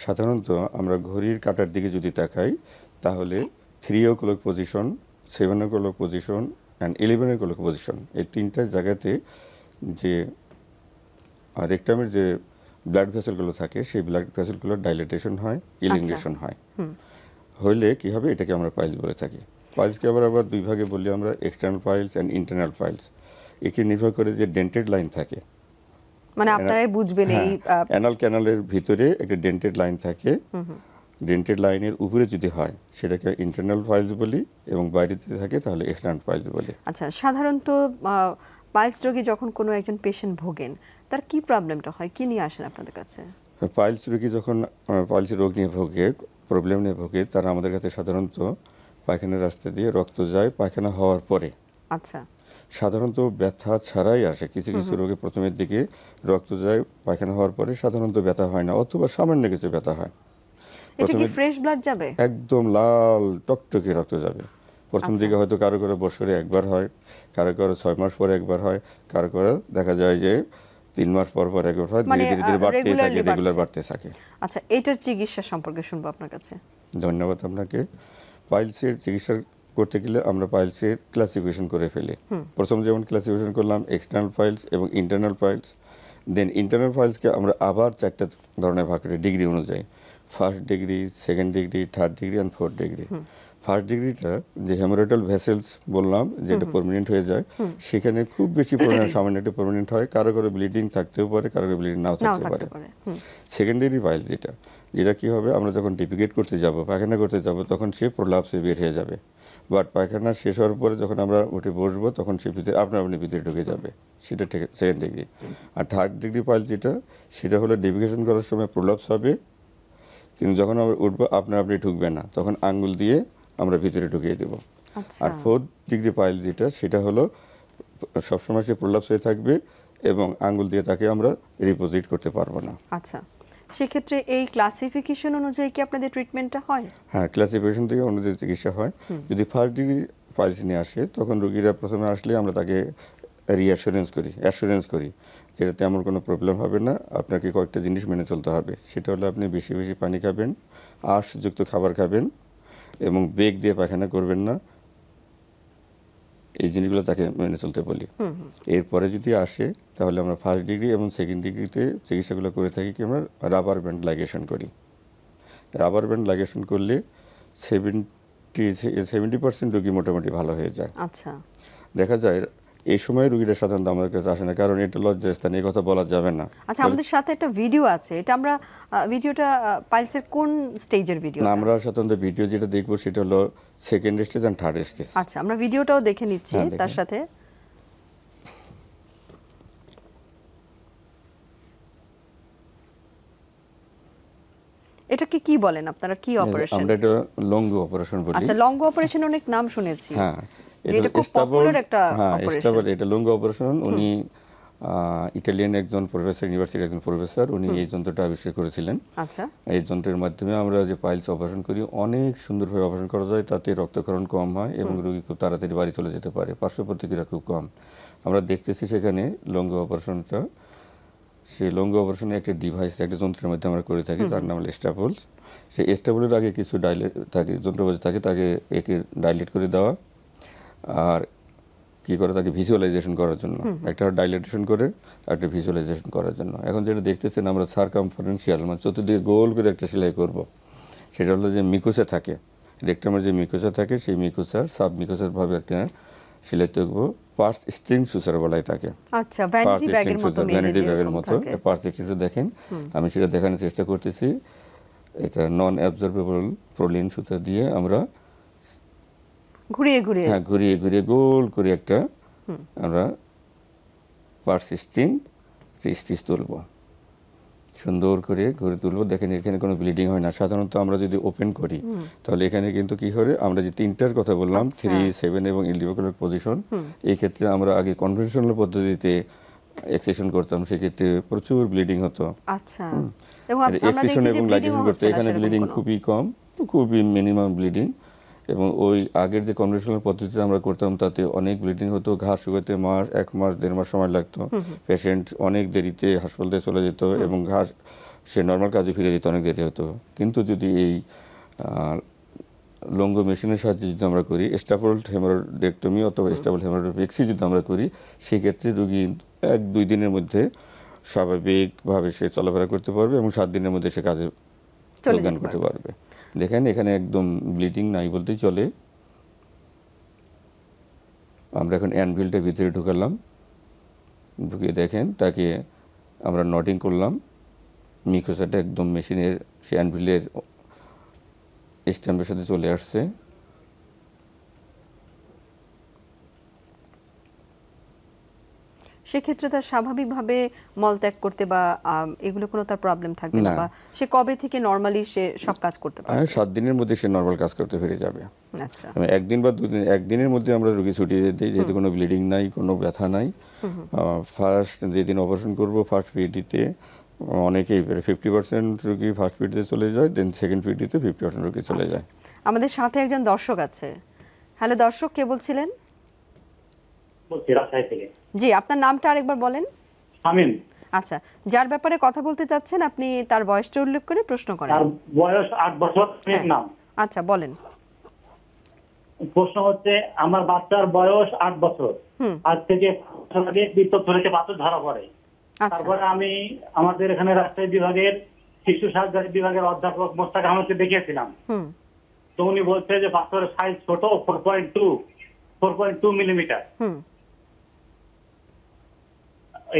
সাধারণত আমরা ঘড়ির কাঁটার দিকে যদি তাকাই, তাহলে 3 o'clock position, 7 o'clock position and 11 o'clock position, এই তিনটা জায়গাতে যে রেকটামের যে ব্লাড ভেসেলগুলো থাকে, সেই ব্লাড ভেসেলগুলোর ডাইলেটেশন হয়, ইলিংগেশন হয়। হইলে কি হবে, এটাকে আমরা পাইলস বলে থাকি। পাইলসকে আমরা আবার দুই ভাগে বলি, আমরা external piles and internal piles. একে নির্ভর করে যে ডেন্টেড লাইন থাকে, মানে আপনারাই বুঝবেন এই অ্যানাল ক্যানালের ভিতরে একটা ডেন্টেড লাইন থাকে, ডেন্টেড লাইনের উপরে যদি হয় সেটাকে ইন্টারনাল পাইলস বলি, এবং বাইরেতে থাকে তাহলে এক্সটার্নাল পাইলস বলি। আচ্ছা, সাধারণত পাইলস রোগী যখন কোনো একজন পেশেন্ট ভোগেন, তার কি প্রবলেমটা হয়, কি নিয়ে আসেন আপনাদের কাছে? পাইলস রোগী যখন পাইলস রোগ নিয়ে ভোগে, প্রবলেম নিয়ে ভোগে, তারা আমাদের কাছে সাধারণত পায়খানার রাস্তা দিয়ে রক্ত যায় পায়খানা হওয়ার পরে। আচ্ছা, সাধারণত ব্যথা ছাড়াই আসে। কিছু কিছু রোগে প্রথমের দিকে রক্ত যায় পায়খানা হওয়ার পরে, সাধারণত ব্যথা হয় না, অথবা সামান্য কিছু ব্যথা হয়। এটা কি ফ্রেশ ব্লাড যাবে? একদম লাল টকটকে রক্ত যাবে। প্রথম দিকে হয়তো কারো কারো বছরে একবার হয়, কারো কারো 6 মাস পরে একবার হয়, কারো কারো দেখা যায় যে 3 মাস পর পর একবার হয়, ধীরে ধীরে বাড়তে থাকে, রেগুলার বাড়তে থাকে। আচ্ছা, এটার চিকিৎসা সম্পর্কে শুনবো আপনার কাছে। ধন্যবাদ আপনাকে। পাইলসের চিকিৎসা করতে গেলে আমরা পাইলসের ক্লাসিফিকেশন করে ফেলি। প্রথম যেমন ক্লাসিফিকেশন করলাম এক্সটার্নাল পাইলস এবং ইন্টারনাল পাইলস, দেন ইন্টারনাল পাইলসকে আমরা আবার 4টা ধরনের ভাগ করি ডিগ্রি অনুযায়ী: 1st degree, 2nd degree, 3rd degree and 4th degree. 1st ডিগ্রিটা যে হেমোরয়েডাল ভেসেলস বললাম, যেটা পার্মানেন্ট হয়ে যায়, সেখানে খুব বেশি পরিমাণে সামান্য একটা পার্মানেন্ট হয়, কারো কারো ব্লিডিং থাকতেও পারে, কারো কারো ব্লিডিং নাও থাকতে পারে। সেকেন্ডারি পাইলস যেটা কি হবে, আমরা যখন ডিফিকেট করতে যাব, পায়খানা করতে যাব, তখন সে প্রলাপসে বের হয়ে যাবে। বাট পায়খানা শেষ হওয়ার পরে যখন আমরা উঠে বসবো তখন সে ভিতরে আপনা আপনি ভিতরে ঢুকে যাবে, সেটা ঠিক সেকেন্ড ডিগ্রি। আর থার্ড ডিগ্রি পাইল যেটা, সেটা হলো ডেফিকেশন করার সময় প্রলাপস হবে, কিন্তু যখন আমরা উঠবো আপনা আপনি ঢুকবে না, তখন আঙ্গুল দিয়ে আমরা ভিতরে ঢুকিয়ে দেবো। আচ্ছা আর ফোর্থ ডিগ্রি পাইল যেটা, সেটা হলো সবসময় সে প্রলাপস হয়ে থাকবে এবং আঙ্গুল দিয়ে তাকে আমরা রিপোজিট করতে পারবো না। আচ্ছা, সেক্ষেত্রে এই ক্লাসিফিকেশন অনুযায়ী কি আপনাদের ট্রিটমেন্টটা হয়? হ্যাঁ, ক্লাসিফিকেশন থেকে অনুযায়ী চিকিৎসা হয়। যদি ফার্স্ট ডিগ্রি পাইলস নিয়ে আসে, তখন রোগীরা প্রথমে আসলে আমরা তাকে অ্যাসুরেন্স করি যেটা তেমন কোনো প্রবলেম হবে না, আপনাকে কয়েকটা জিনিস মেনে চলতে হবে। সেটা হলো আপনি বেশি বেশি পানি খাবেন, আঁশযুক্ত খাবার খাবেন এবং বেগ দিয়ে পায়খানা করবেন না, এই জিনিসগুলো তাকে মেনে চলতে বলি। এরপরে যদি আসে তাহলে আমরা ফার্স্ট ডিগ্রি এবং সেকেন্ড ডিগ্রিতে চিকিৎসাগুলো করে থাকি কি আমরা রাবার ব্যান্ড লাইগেশন করি। রাবার ব্যান্ড লাইগেশন করলে 70% রোগী মোটামুটি ভালো হয়ে যায়। আচ্ছা, দেখা যায় এই সময় রোগীরা সাধারণত আমাদের কাছে আসে না, কারণ এটা লজ্জাস্থান, এই কথা বলা যাবে না। আচ্ছা, আমাদের সাথে একটা ভিডিও আছে, এটা আমরা ভিডিওটা পাইলসের কোন স্টেজের ভিডিও? না, আমরা সাধারণত ভিডিও যেটা দেখবো সেটা হলো সেকেন্ড স্টেজ আর থার্ড স্টেজ। আচ্ছা, আমরা ভিডিওটাও দেখে নিচ্ছি তার সাথে। এটাকে কি বলেন আপনারা, কি অপারেশন? আমরা এটা লঙ্গু অপারেশন বলি। আচ্ছা, লঙ্গু অপারেশন অনেক নাম শুনেছি। হ্যাঁ, এটা খুব পপুলার একটা অপারেশন। এটা লঙ্গু অপারেশন। উনি ইটালিয়ান একজন প্রফেসর, ইউনিভার্সিটির একজন প্রফেসর, উনি এই যন্ত্রটা আবিষ্কার করেছিলেন। আচ্ছা, এই যন্ত্রের মাধ্যমে আমরা যে পাইলস অপারেশন করি অনেক সুন্দরভাবে অপারেশন করা যায়, তাতে রক্তক্ষরণ কম হয় এবং রোগী খুব তাড়াতাড়ি বাড়ি চলে যেতে পারে, পার্শ্ব প্রতিক্রিয়া খুব কম। আমরা দেখতেছি সেখানে লঙ্গু অপারেশনটা, সেই লঙ্গু অপারেশনে একটা ডিভাইস, একটা যন্ত্রের মধ্যে আমরা করে থাকি, তার নাম হলো স্টাপলস। সেই স্টাপলের আগে কিছু ডাইলেট থাকে, যন্ত্রপাতি থাকে, তাকে একে ডাইলেট করে দেওয়া আর কি করে তাকে ভিজুয়ালাইজেশন করার জন্য, একটা ডাইলেটেশন করে একটা ভিজুয়ালাইজেশন করার জন্য। এখন যেটা দেখতেছেন আমরা সার্কামফারেন্সিয়াল, মানে চতুর্দিকে গোল করে একটা সেলাই করব। সেটা হলো যে মিকুসা থাকে, রেক্টামের যে মিকুসা থাকে, সেই মিকুসার সাব মিকুসার ভাবে একটা সেলাই করবো। পার্স স্ট্রিং সুসার বলাই থাকে। আচ্ছা, ভ্যানিটি ব্যাগের মতো, ভ্যানিটি ব্যাগের মতো পার্স স্ট্রিং দেখেন, আমি সেটা দেখানোর চেষ্টা করতেছি। এটা নন অ্যাবজর্বেবল প্রোলিন সুতা দিয়ে আমরা ঘুরিয়ে ঘুরিয়ে, হ্যাঁ, ঘুরিয়ে ঘুরিয়ে গোল করে একটা আমরা পার্স স্ট্রিং স্টিচ তুলবো, সুন্দর করে ঘুরে তুলবো। দেখেন এখানে কোনো ব্লিডিং হয় না। সাধারণত আমরা যদি ওপেন করি তাহলে এখানে কিন্তু কি করে, আমরা যে তিনটার কথা বললাম, 3, 7 এবং 11 পজিশন, এই ক্ষেত্রে আমরা আগে কনভেনশনাল পদ্ধতিতে এক্সেশন করতাম, সেক্ষেত্রে প্রচুর ব্লিডিং হতো। আচ্ছা, এবং এক্সেশন এবং লাইগেশন করতে এখানে ব্লিডিং খুবই কম, খুবই মিনিমাম ব্লিডিং। এবং ওই আগের যে কনভেনশনাল পদ্ধতিতে আমরা করতাম তাতে অনেক ব্লিডিং হতো, ঘা শুকাতে 1 মাস 1.5 মাস সময় লাগতো, পেশেন্ট অনেক দেরিতে হাসপাতালে চলে যেত এবং ঘা সে নর্মাল কাজে ফিরে যেত, অনেক দেরি হতো। কিন্তু যদি এই লঙ্গু মেশিনের সাহায্যে যদি আমরা করি, স্টাফল্ড হেমারোডেক্টমি অথবা স্টাফল্ড হেমারোডেক্সি যদি আমরা করি, সেক্ষেত্রে রোগী 1-2 দিনের মধ্যে স্বাভাবিকভাবে সে চলাফেরা করতে পারবে এবং 7 দিনের মধ্যে সে কাজে যোগদান করতে পারবে। দেখেন এখানে একদম ব্লিডিং নাই বলতেই চলে। আমরা এখন অ্যানভিলটা ভিতরে ঢুকালাম, ঢুকিয়ে দেখেন তাকে আমরা নটিং করলাম, মিক্রোসাটা একদম মেশিনের সে অ্যানভিলের স্ট্যাম্পের সাথে চলে আসছে। সেক্ষেত্রে তার স্বাভাবিকভাবে মলত্যাগ করতে বা এগুলো কোনো তার প্রবলেম থাকবে না, বা সে কবে থেকে নরমালি সে সব কাজ করতে পারবে? 7 দিনের মধ্যে সে নরমাল কাজ করতে ফিরে যাবে। আচ্ছা, 1 দিন বা 2 দিন, 1 দিনের মধ্যে আমরা রোগী ছুটিয়ে দিই, যেহেতু কোনো ব্লিডিং নাই, কোনো ব্যথা নাই। ফার্স্ট যেদিন অপারেশন করবো ফার্স্ট পিডিতে অনেকেই 50% রোগী ফার্স্ট পিডিতে চলে যায়, দেন সেকেন্ড পিডিতে 50% রোগী চলে যায়। আমাদের সাথে একজন দর্শক আছে। হ্যালো দর্শক, কে বলছিলেন? বলছি রাজশাহী থেকে। জি, আপনার নামটা আরেকবার বলেন। শামীম। আচ্ছা, যার ব্যাপারে কথা বলতে চাচ্ছেন আপনি তার বয়সটা উল্লেখ করে প্রশ্ন করেন। তার বয়স 8 বছর। নাম? আচ্ছা, বলেন। প্রশ্ন হচ্ছে, আমার বাচ্চার বয়স 8 বছর, আজ থেকে আগে বৃত্তথলিতে পাথর ধরা পড়ে। তারপরে আমি আমাদের এখানে রাজশাহী বিভাগের শিশু সার্জারি বিভাগের অধ্যাপক মোস্তাক আহমেদকে দেখিয়েছিলাম। তো উনি বলছে যে পাথরের সাইজ ছোট, 4.2 মিলিমিটার।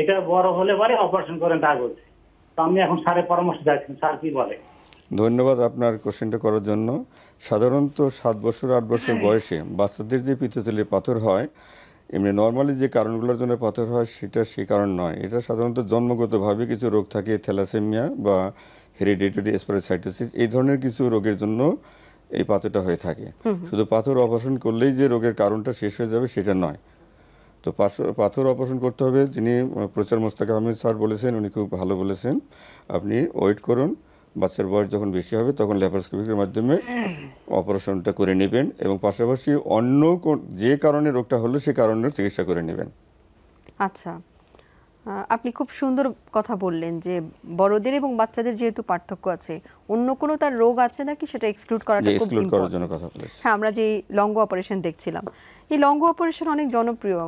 এটা বড় হলে পরে অপারেশন করেন তা বলছে। তো আমি এখন স্যারের পরামর্শ চাইছি, স্যার কি বলে? ধন্যবাদ আপনার কোশ্চেনটা করার জন্য। সাধারণত 7 বছর 8 বছর বয়সে বাচ্চাদের যে পিত্তথলির পাথর হয়, এমনি নর্মালি যে কারণগুলোর জন্য পাথর হয় সেটা সেই কারণ নয়। এটা সাধারণত জন্মগতভাবে কিছু রোগ থাকে, থ্যালাসেমিয়া বা হেরিডিটারি স্পোরাসাইটোসিস, এই ধরনের কিছু রোগের জন্য এই পাথরটা হয়ে থাকে। শুধু পাথর অপারেশন করলেই যে রোগের কারণটা শেষ হয়ে যাবে সেটা নয়। তো পাথর অপারেশন করতে হবে, যিনি প্রচার মোস্তাক আহমেদ স্যার বলেছেন, উনি খুব ভালো বলেছেন। আপনি ওয়েট করুন, বাচ্চার বয়স যখন বেশি হবে তখন ল্যাপারোস্কোপিকের মাধ্যমে অপারেশনটা করে নেবেন এবং পাশাপাশি অন্য যে কারণে রোগটা হলো সে কারণের চিকিৎসা করে নেবেন। আচ্ছা, আপনি খুব সুন্দর কথা বললেন যে বড়দের এবং বাচ্চাদের যেহেতু পার্থক্য আছে, অন্য কোনো তার রোগ আছে নাকি সেটা এক্সক্লুড করাটা খুব এক্সক্লুড করার জন্য ইম্পর্টেন্ট। কথা বলেছি। হ্যাঁ, আমরা যে লঙ্গ অপারেশন দেখছিলাম, এই লঙ্গ অপারেশন অনেক জনপ্রিয়,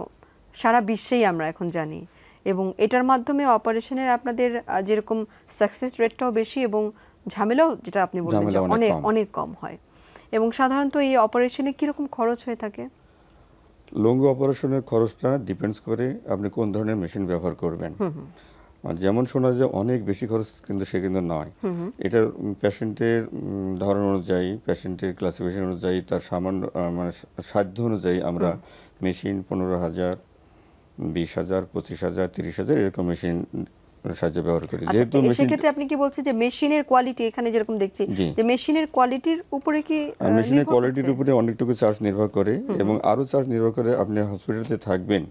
সারা বিশ্বেই আমরা এখন জানি, এবং এটার মাধ্যমে অপারেশনের আপনাদের যেরকম সাকসেস রেটটাও বেশি এবং ঝামেলাও, যেটা আপনি বললেন যে অনেক অনেক কম হয়। এবং সাধারণত এই অপারেশনে কীরকম খরচ হয়ে থাকে? লঙ্গ অপারেশনের খরচটা ডিপেন্ডস করে আপনি কোন ধরনের মেশিন ব্যবহার করবেন। যেমন শোনা যায় অনেক বেশি খরচ, কিন্তু সে কিন্তু নয়। এটা পেশেন্টের ধরন অনুযায়ী, পেশেন্টের ক্লাসিফিকেশন অনুযায়ী, তার সামান্য মানে সাধ্য অনুযায়ী আমরা মেশিন 15,000, 20,000, 25,000, 30,000 এরকম মেশিন সাহায্যে ব্যবহার করি। যেহেতু সেক্ষেত্রে আপনি কি বলছেন যে মেশিনের কোয়ালিটি, এখানে যেরকম দেখছি যে মেশিনের কোয়ালিটির উপরে কি, মেশিনের কোয়ালিটির উপরে অনেকটুকু চার্জ নির্ভর করে এবং আরো চার্জ নির্ভর করে আপনি হসপিটালে থাকবেন,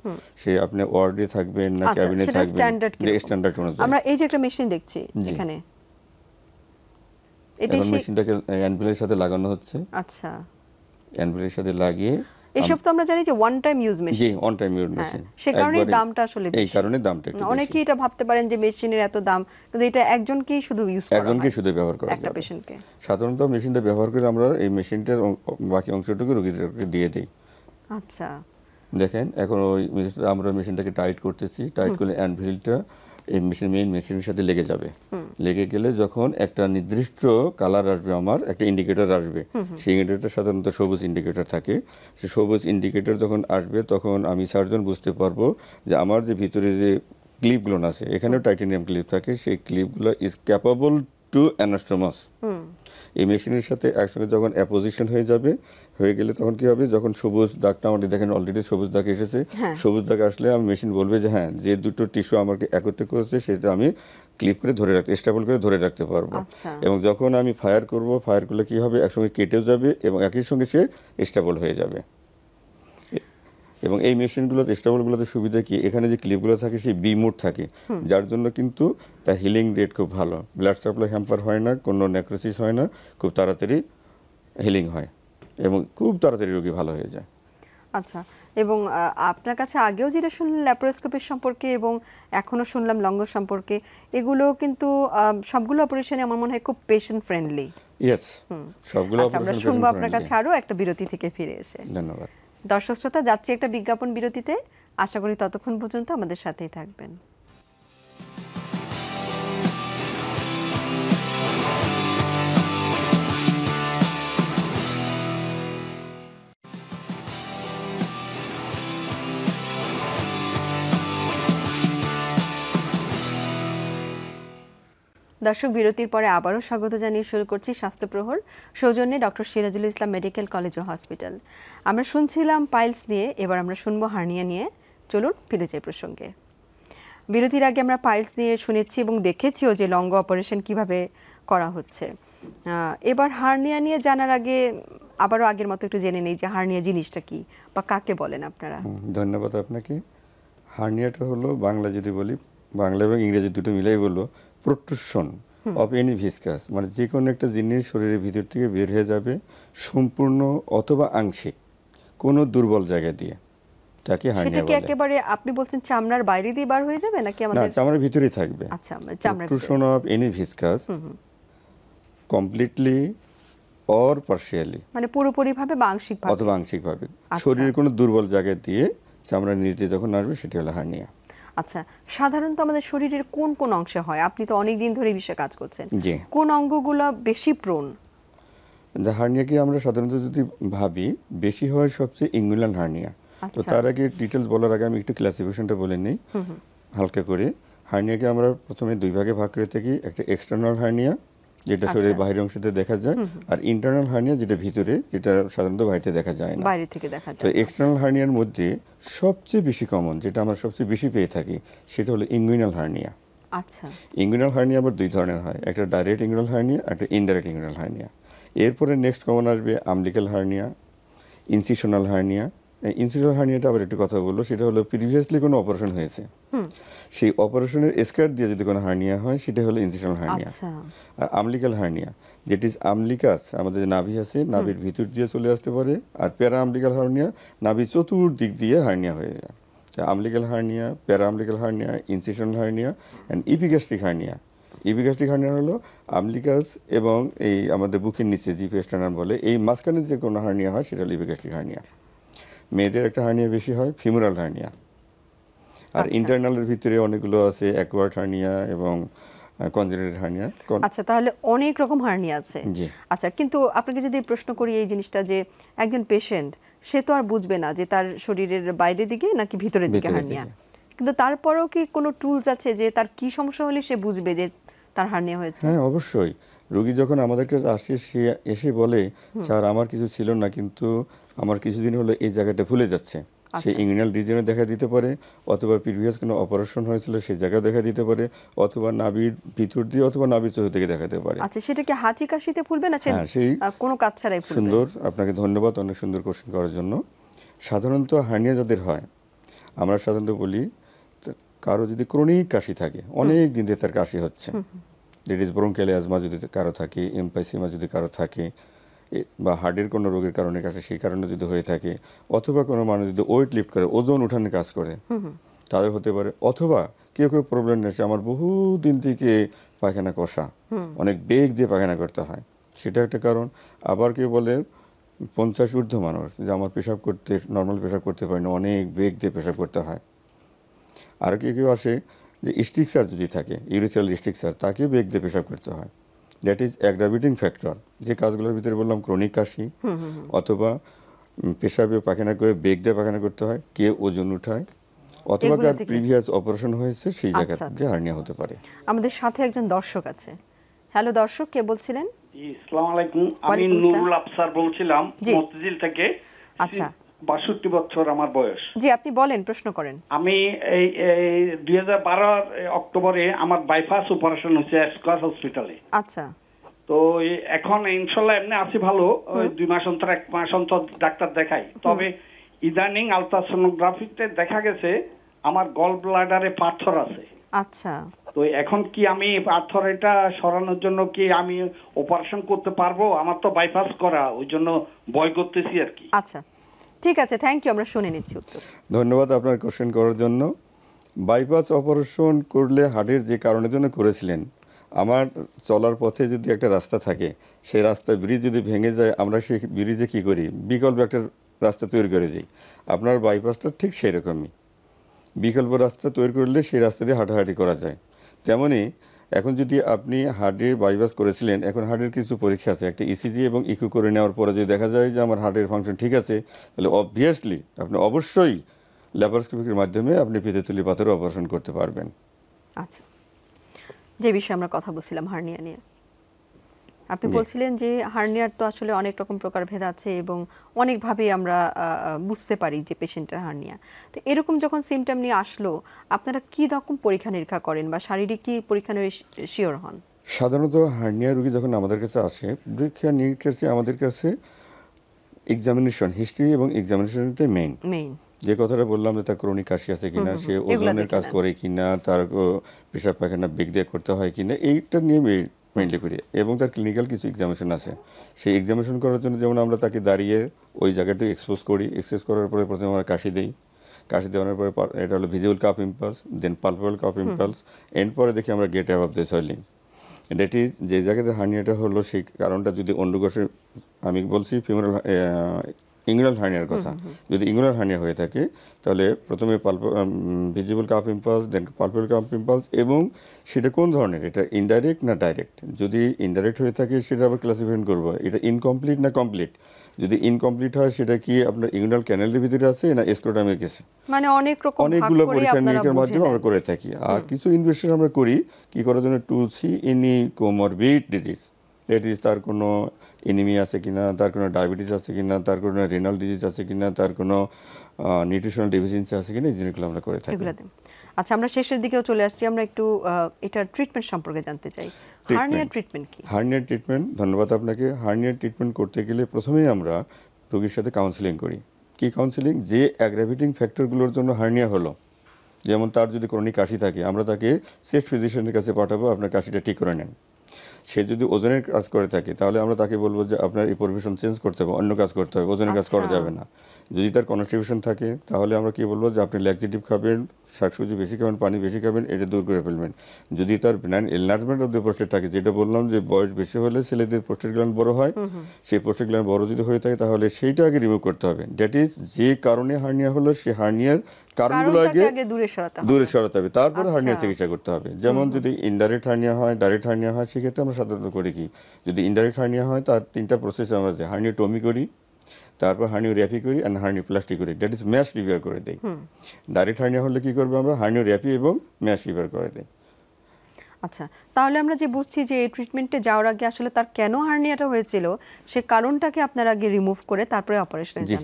সে আপনি ওয়ার্ডে থাকবেন না ক্যাবিনে থাকবেন, যে স্ট্যান্ডার্ড অনুযায়ী। আমরা এই যে একটা মেশিন দেখছি এখানে, এটা মেশিনটাকে অ্যানভিলের সাথে লাগানো হচ্ছে। আচ্ছা, অ্যানভিলের সাথে লাগিয়ে, এসব তো আমরা জানি যে ওয়ান টাইম ইউজ মেশিন। জি, ওয়ান টাইম ইউজ মেশিন। সে কারণে দামটা আসলে বেশি। এই কারণে দামটা একটু বেশি। অনেকেই এটা ভাবতে পারেন যে মেশিনের এত দাম, কিন্তু এটা একজনকেই শুধু ইউজ করা হয়, একজনকেই শুধু ব্যবহার করা একটা যাবে। পেশেন্টকে। সাধারণত মেশিনটা ব্যবহার করে আমরা এই মেশিনটার বাকি অংশটুকু রোগীদেরকে দিয়ে দেই। আচ্ছা, দেখেন এখন ওই আমরা মেশিনটাকে টাইট করতেছি, টাইট করলে অ্যানভিলটা এই মেইন মেশিনের সাথে লেগে যাবে। লেগে গেলে যখন একটা নির্দিষ্ট কালার আসবে, আমার একটা ইন্ডিকেটর আসবে, সেই ইন্ডিকেটর সাধারণত সবুজ ইন্ডিকেটর থাকে। সেই সবুজ ইন্ডিকেটর যখন আসবে তখন আমি সার্জন বুঝতে পারবো যে আমার যে ভিতরে যে ক্লিপগুলো আছে, এখানেও টাইটেনিয়াম ক্লিপ থাকে, সেই ক্লিপগুলো ইজ ক্যাপাবল টু অ্যানাস্টোমাস। এই মেশিনের সাথে একসঙ্গে যখন অ্যাপোজিশন হয়ে গেলে তখন কি হবে, যখন সবুজ দাগটা আমাদের দেখেন অলরেডি সবুজ দাগ এসেছে, সবুজ দাগ আসলে আমি মেশিন বলবে যে হ্যাঁ, যে দুটো টিস্যু আমাকে একত্রে করেছে সেটা আমি ক্লিপ করে ধরে রাখতে, স্টেবল করে ধরে রাখতে পারবো। এবং যখন আমি ফায়ার করব, ফায়ার করলে কি হবে, একসঙ্গে কেটেও যাবে এবং একই সঙ্গে সে স্টেবল হয়ে যাবে। এবং এই মেশিনগুলোতে, স্টেবলগুলোতে সুবিধা কি, এখানে যে ক্লিপগুলো থাকে সেই বি মোড থাকে, যার জন্য কিন্তু তার হিলিং রেট খুব ভালো, ব্লাড সাপ্লাই হ্যাম্পার হয় না, কোনো নেক্রোসিস হয় না, খুব তাড়াতাড়ি হিলিং হয় এবং খুব তাড়াতাড়ি রোগী ভালো হয়ে যায়। আচ্ছা, এবং আপনার কাছে আগেও যেটা শুনলাম ল্যাপারোস্কোপির সম্পর্কে এবং এখনো শুনলাম লঙ্গ সম্পর্কে, এগুলো কিন্তু সবগুলো অপারেশনে আমার মনে হয় খুব পেশেন্ট ফ্রেন্ডলি। ইয়েস, সবগুলো অপারেশন আমরা শুনবো আপনার কাছে আরো একটা বিরতি থেকে ফিরে এসে। ধন্যবাদ। দর্শক শ্রোতা, যাচ্ছি একটা বিজ্ঞাপন বিরতিতে, আশা করি ততক্ষণ পর্যন্ত আমাদের সাথেই থাকবেন। দর্শক, বিরতির পরে আবারও স্বাগত জানিয়ে শুরু করছি স্বাস্থ্য প্রহর, সৌজন্যে doctor Sirajul Islam medical college ও হসপিটাল। আমরা শুনছিলাম পাইলস নিয়ে, এবার আমরা শুনবো হার্নিয়া নিয়ে। চলুন ফিরে যাই প্রসঙ্গে। বিরতির আগে আমরা পাইলস নিয়ে শুনেছি এবং দেখেছিও যে লঙ্গ অপারেশন কিভাবে করা হচ্ছে। এবার হার্নিয়া নিয়ে জানার আগে আবারও আগের মতো একটু জেনে নেই যে হার্নিয়া জিনিসটা কি বা কাকে বলেন আপনারা। ধন্যবাদ আপনাকে। হার্নিয়াটা হলো, বাংলা যদি বলি, বাংলা এবং ইংরেজি দুটো মিলাই বললো, প্রোট্রুশন অফ এনি ভিসকাস, মানে যে কোনো একটা জিনিস শরীরের ভিতর থেকে বের হয়ে যাবে সম্পূর্ণ অথবা আংশিক কোনো দুর্বল জায়গা দিয়ে, তাকে হার্নিয়া বলে। একেবারে আপনি বলছেন চামড়ার বাইরে দিয়ে বার হয়ে যাবে নাকি আমাদের? না, চামড়ার ভিতরেই থাকবে। আচ্ছা, চামড়ার protrusion of any viscous completely or partially, মানে পুরোপুরি ভাবে বা আংশিক ভাবে অথবা আংশিক ভাবে শরীরের কোনো দুর্বল জায়গা দিয়ে চামড়ার নিচে যখন আসবে সেটা হলো হার্নিয়া। আচ্ছা, সাধারণত আমাদের শরীরের কোন কোন অংশে হয়? আপনি তো অনেক দিন ধরে বিষয়ে কাজ করছেন, জি, কোন অঙ্গগুলো বেশি প্রোন? হার্নিয়াকে আমরা সাধারণত যদি ভাবি, বেশি হয় সবচেয়ে ইঙ্গুলান হার্নিয়া। তো তার আগে ডিটেলস বলার আগে আমি একটু ক্লাসিফিকেশনটা বলে নিই হালকা করে। হার্নিয়াকে আমরা প্রথমে দুই ভাগে ভাগ করে থাকি, একটা এক্সটার্নাল হার্নিয়া যেটা শরীরের বাহিরের অংশতে দেখা যায়, আর ইন্টারনাল হার্নিয়া যেটা ভিতরে, যেটা সাধারণত বাইরে দেখা যায় না, বাইরে থেকে দেখা যায়। তো এক্সটার্নাল হার্নিয়ার মধ্যে সবচেয়ে বেশি কমন, যেটা আমরা সবচেয়ে বেশি পেয়ে থাকি, সেটা হলো ইঙ্গুইনাল হার্নিয়া। আচ্ছা, ইঙ্গুইনাল হার্নিয়া আবার দুই ধরনের হয়, একটা ডাইরেক্ট ইঙ্গুইনাল হার্নিয়া, একটা ইনডাইরেক্ট ইঙ্গুইনাল হার্নিয়া। এরপরে নেক্সট কমন আসবে umbilical hernia, incisional hernia. Incisional হার্নিয়াটা আবার একটু কথা বললো, সেটা হলো প্রিভিয়াসলি কোনো অপারেশন হয়েছে, সেই অপারেশনের স্কার দিয়ে যদি কোনো হার্নিয়া হয়, সেটা হলো ইনসিশনাল হার্নিয়া। আর আমলিক্যাল হার্নিয়া, যেটি আমলিকাস, আমাদের যে নাভি আছে, নাভির ভিতর দিয়ে চলে আসতে পারে। আর প্যারা আমলিক্যাল হার্নিয়া, নাভির চতুর্দিক দিয়ে হার্নিয়া হয়ে যায়। Umbilical hernia, para umbilical hernia, incisional hernia and epigastric hernia. Epigastric hernia হলো আমলিকাস এবং এই আমাদের বুকের নিচে, জিফেস্টার্নাম বলে, এই মাঝখানে যে কোনো হার্নিয়া হয়, সেটা হলো ইপিগ্যাস্ট্রিক হার্নিয়া। মেয়েদের একটা হার্নিয়া বেশি হয়, ফিমোরাল হার্নিয়া। আর ইন্টারনালের ভিতরে অনেকগুলো আছে, অ্যাকোয়ার্ড হার্নিয়া এবং কনজেনিটাল হার্নিয়া। আচ্ছা, তাহলে অনেক রকম হার্নিয়া আছে। আচ্ছা, কিন্তু আপনাকে যদি প্রশ্ন করি এই জিনিসটা, যে একজন পেশেন্ট সে তো আর বুঝবে না যে তার শরীরের বাইরের দিকে নাকি ভিতরের দিকে হার্নিয়া, কিন্তু তারপরেও কি কোনো টুলস আছে যে তার কি সমস্যা হলে সে বুঝবে যে তার হার্নিয়া হয়েছে? হ্যাঁ, অবশ্যই। রোগী যখন আমাদের কাছে আসে, সে এসে বলে, স্যার আমার কিছু ছিল না, কিন্তু আমার কিছুদিন হলো এই জায়গাটা ফুলে যাচ্ছে। সে ইংনাল রিজিয়নে দেখা দিতে পারে, অথবা প্রিভিয়াস কোনো অপারেশন হয়েছিল সেই জায়গায় দেখা দিতে পারে, অথবা নাভির ভিতর দিয়ে, অথবা নাভির চোখ থেকে দেখাতে পারে। আচ্ছা, সেটা কি হাঁচি কাশিতে ফুলবে না সেই কোনো কাজ ছাড়াই ফুলবে? সুন্দর, আপনাকে ধন্যবাদ অনেক সুন্দর কোশ্চেন করার জন্য। সাধারণত হার্নিয়া যাদের হয়, আমরা সাধারণত বলি, কারো যদি ক্রনিক কাশি থাকে, অনেক দিন ধরে তার কাশি হচ্ছে, দ্যাট ইজ ব্রঙ্কিয়াল অ্যাজমা যদি কারো থাকে, এমফাইসিমা যদি কারো থাকে, বা হার্টের কোনো রোগের কারণে কাশি, সেই কারণে যদি হয়ে থাকে, অথবা কোনো মানুষ যদি ওয়েট লিফট করে, ওজন উঠানোর কাজ করে, তাদের হতে পারে। অথবা কেউ কেউ প্রবলেম নিয়েছে, আমার বহু দিন থেকে পায়খানা কষা, অনেক বেগ দিয়ে পায়খানা করতে হয়, সেটা একটা কারণ। আবার কেউ বলে 50 ঊর্ধ্ব মানুষ, যে আমার পেশাব করতে, নর্মাল পেশাব করতে পারি না, অনেক বেগ দিয়ে পেশাব করতে হয়। আর কেউ কেউ আসে যে স্ট্রিকচার যদি থাকে, ইউরিথ্রাল স্ট্রিকচার, তাকে বেগ দিয়ে পেশাব করতে হয়। That is অ্যাগ্রাভেটিং factor. যে কাজগুলোর ভিতরে বললাম, ক্রনিক কাশি, অথবা পেশাবে পায়খানা করে বেগ দিয়ে পায়খানা করতে হয়, কে ওজন উঠায়, অথবা কার প্রিভিয়াস অপারেশন হয়েছে, সেই জায়গাতে হার্নিয়া হতে পারে। আমাদের সাথে একজন দর্শক আছে। হ্যালো দর্শক, কে বলছিলেন? জি, আসসালামু আলাইকুম। আমি নুরুল আফসার বলছিলাম মতিঝিল থেকে। আচ্ছা, 62 বছর আমার বয়স। জি, আপনি বলেন, প্রশ্ন করেন। আমি এই 2012 অক্টোবরে আমার বাইপাস অপারেশন হয়েছে এসক্লাস হসপিটালে। আচ্ছা, তো এখন ইনশাল্লাহ এমনি আছি ভালো। 2 মাস অন্তর 1 মাস অন্তর ডাক্তার দেখাই। তবে ইদানিং আলট্রাসোনোগ্রাফিতে দেখা গেছে আমার গল ব্লাডারে পাথর আছে। আচ্ছা, তো এখন কি আমি পাথর এটা সরানোর জন্য কি আমি অপারেশন করতে পারবো? আমার তো বাইপাস করা, ওই জন্য ভয় করতেছি আর কি। আচ্ছা, ঠিক আছে, থ্যাংক ইউ, আমরা শুনে নিচ্ছি উত্তর। ধন্যবাদ আপনার কোশ্চেন করার জন্য। বাইপাস অপারেশন করলে হার্টের যে কারণের জন্য করেছিলেন, আমার চলার পথে যদি একটা রাস্তা থাকে, সেই রাস্তায় ব্রিজ যদি ভেঙে যায়, আমরা সেই ব্রিজে কী করি, বিকল্প একটা রাস্তা তৈরি করে দিই। আপনার বাইপাসটা ঠিক সেই রকমই, বিকল্প রাস্তা তৈরি করলে সেই রাস্তা দিয়ে হাঁটাহাঁটি করা যায়। তেমনই এখন যদি আপনি হার্টের বাইপাস করেছিলেন, এখন হার্টের কিছু পরীক্ষা আছে, একটা ইসিজি এবং ইকো করে নেওয়ার পরে যদি দেখা যায় যে আমার হার্টের ফাংশন ঠিক আছে, তাহলে অবভিয়াসলি আপনি অবশ্যই ল্যাপারোস্কোপির মাধ্যমে আপনি পিত্তথলি পাথরের অপারেশন করতে পারবেন। আচ্ছা, যে বিষয়ে আমরা কথা বলছিলাম হার্নিয়া নিয়ে, আপনি বলছিলেন যে হার্নিয়ার তো আসলে অনেক রকম প্রকারভেদ আছে এবং অনেকভাবে আমরা বুঝতে পারি যে পেশেন্টের হার্নিয়া। তো এরকম যখন সিমটম নিয়ে আসলো, আপনারা কি রকম পরীক্ষা নিরীক্ষা করেন বা শারীরিক কি পরীক্ষা নিরীক্ষা শিওর হন? সাধারণত হার্নিয়া রোগী যখন আমাদের কাছে আসে, পরীক্ষা নিরীক্ষার চেয়ে আমাদের কাছে এক্সামিনেশন, হিস্ট্রি এবং এক্সামিনেশনটাই মেইন। যে কথাটা বললাম যে তার ক্রনিক কাশি আছে কিনা, সে ওজনের কাজ করে কিনা, তার পেশাব পায়খানা বেগ দিয়ে করতে হয় কিনা, এইটা নিয়ে মেইনলি করি। এবং তার ক্লিনিক্যাল কিছু এক্সামিনেশন আছে, সেই এক্সামিনেশন করার জন্য যেমন আমরা তাকে দাঁড়িয়ে ওই জায়গাটা এক্সপোজ করি। এক্সপোজ করার পরে প্রথমে আমরা কাশি দিই, কাশি দেওয়ানোর পরে এটা হলো visible cup impulse, then palpable cup impulse, and পরে দেখি আমরা get above the swelling. That is যে জায়গাতে হার্নিয়াটা হলো, সেই কারণটা যদি অন্ডকোষে, আমি বলছি ফিমোরাল ইঙ্গুলার হার্নিয়ার কথা, যদি ইঙ্গুলার হার্নিয়া হয়ে থাকে, তাহলে প্রথমে visible cup impulse, then palpable cup impulse, এবং সেটা কোন ধরনের, এটা ইনডাইরেক্ট না ডাইরেক্ট। যদি ইনডাইরেক্ট হয়ে থাকে, সেটা আবার ক্লাসিফিকেশন করবো, এটা ইনকমপ্লিট না কমপ্লিট। যদি ইনকমপ্লিট হয়, সেটা কি আপনার ইঙ্গুলার ক্যানেলের ভিতরে আছে না স্ক্রোটামে গেছে, মানে অনেকগুলো পরীক্ষা নিরীক্ষার মাধ্যমে আমরা করে থাকি। আর কিছু ইনভেস্টিগেশন আমরা করি কি করার জন্য, to see any comorbid disease, that is তার কোনো এনিমি আছে কিনা, তার কোনো ডায়াবেটিস আছে কিনা, তার কোনো রেনাল ডিজিজ আছে কিনা, তার কোনো নিউট্রিশনাল ডেফিসিয়েন্সি আছে কিনা, এই জিনিসগুলো আমরা করে থাকি। আচ্ছা, আমরা শেষের দিকেও চলে আসছি, আমরা একটু এটার ট্রিটমেন্ট সম্পর্কে জানতে চাই। হার্নিয়ার ট্রিটমেন্ট কি? হার্নিয়ার ট্রিটমেন্ট, ধন্যবাদ আপনাকে। হার্নিয়ার ট্রিটমেন্ট করতে গেলে প্রথমেই আমরা রোগীর সাথে কাউন্সিলিং করি। কি কাউন্সিলিং? যে অ্যাগ্রাভেটিং ফ্যাক্টরগুলোর জন্য হার্নিয়া হলো, যেমন তার যদি ক্রনিক কাশি থাকে, আমরা তাকে চেস্ট ফিজিশিয়ানের কাছে পাঠাবো, আপনার কাশিটা ঠিক করে নেন। সে যদি ওজনের কাজ করে থাকে, তাহলে আমরা তাকে বলবো যে আপনার এই প্রফেশন চেঞ্জ করতে হবে, অন্য কাজ করতে হবে, ওজনের কাজ করা যাবে না। যদি তার কনস্টিপেশন থাকে, তাহলে আমরা কি বলবো যে আপনি ল্যাক্সেটিভ খাবেন, শাকসবজি বেশি খাবেন, পানি বেশি খাবেন, এটা দূর করে ফেলবেন। যদি তার benign enlargement of the prostate থাকে, যেটা বললাম যে বয়স বেশি হলে ছেলেদের প্রোস্টেট গ্ল্যান্ড বড় হয়, সেই প্রোস্টেট গ্ল্যান্ড বড় যদি হয়ে থাকে, তাহলে সেইটা আগে রিমুভ করতে হবে। দ্যাট ইজ যে কারণে হার্নিয়া হলো, সে হার্নিয়ার কারণগুলো আগে দূরে সরাতে হবে, তারপরে হার্নিয়া চিকিৎসা করতে হবে। যেমন যদি ইনডাইরেক্ট হার্নিয়া হয়, ডাইরেক্ট হার্নিয়া হয়, সেক্ষেত্রে আমরা সাধারণত করি কি, যদি ইনডাইরেক্ট হার্নিয়া হয় তার 3টা প্রসেস আমরা হার্নিওটমি করি, তারপর হার্নিওর্যাপি করি অ্যান্ড হার্নিওপ্লাস্টি করি, দ্যাট ইজ ম্যাশ রিপেয়ার করে দেই। ডাইরেক্ট হার্নিয়া হলে কি করবো, আমরা হার্নিওর্যাপি এবং ম্যাশ রিপেয়ার করে দেই। আচ্ছা, তাহলে আমরা যে বুঝছি যে এই ট্রিটমেন্টে যাওয়ার আগে আসলে তার কেন হার্নিয়াটা হয়েছিল সে কারণটাকে আপনারা আগে রিমুভ করে তারপরে অপারেশনে যান।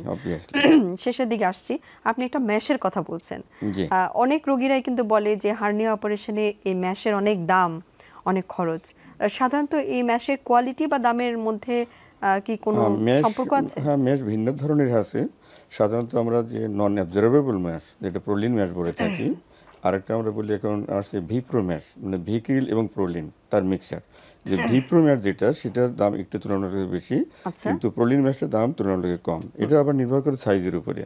শেষের দিকে আসছি, আপনি একটা ম্যাশের কথা বলছেন। অনেক রোগীরাই কিন্তু বলে যে হার্নিয়া অপারেশনে এই ম্যাশের অনেক দাম, অনেক খরচ। সাধারণত এই ম্যাশের কোয়ালিটি বা দামের মধ্যে কি কোনো সম্পর্ক আছে? হ্যাঁ, ম্যাশ ভিন্ন ধরনের আছে। সাধারণত আমরা যে নন অ্যাবজর্বেবল ম্যাশ, যেটা প্রোলিন ম্যাশ বলে থাকি, আরেকটা আমরা বলি এখন আসছে ভিপ্রো ম্যাশ, মানে ভিক্রিল এবং প্রোলিন তার মিক্সচার। যে ভিপ্রো ম্যাশ যেটা, সেটার দাম একটু তুলনামূলক বেশি, কিন্তু প্রোলিন ম্যাশের দাম তুলনামূলক কম। এটা আবার নির্ভর করে সাইজের উপরে।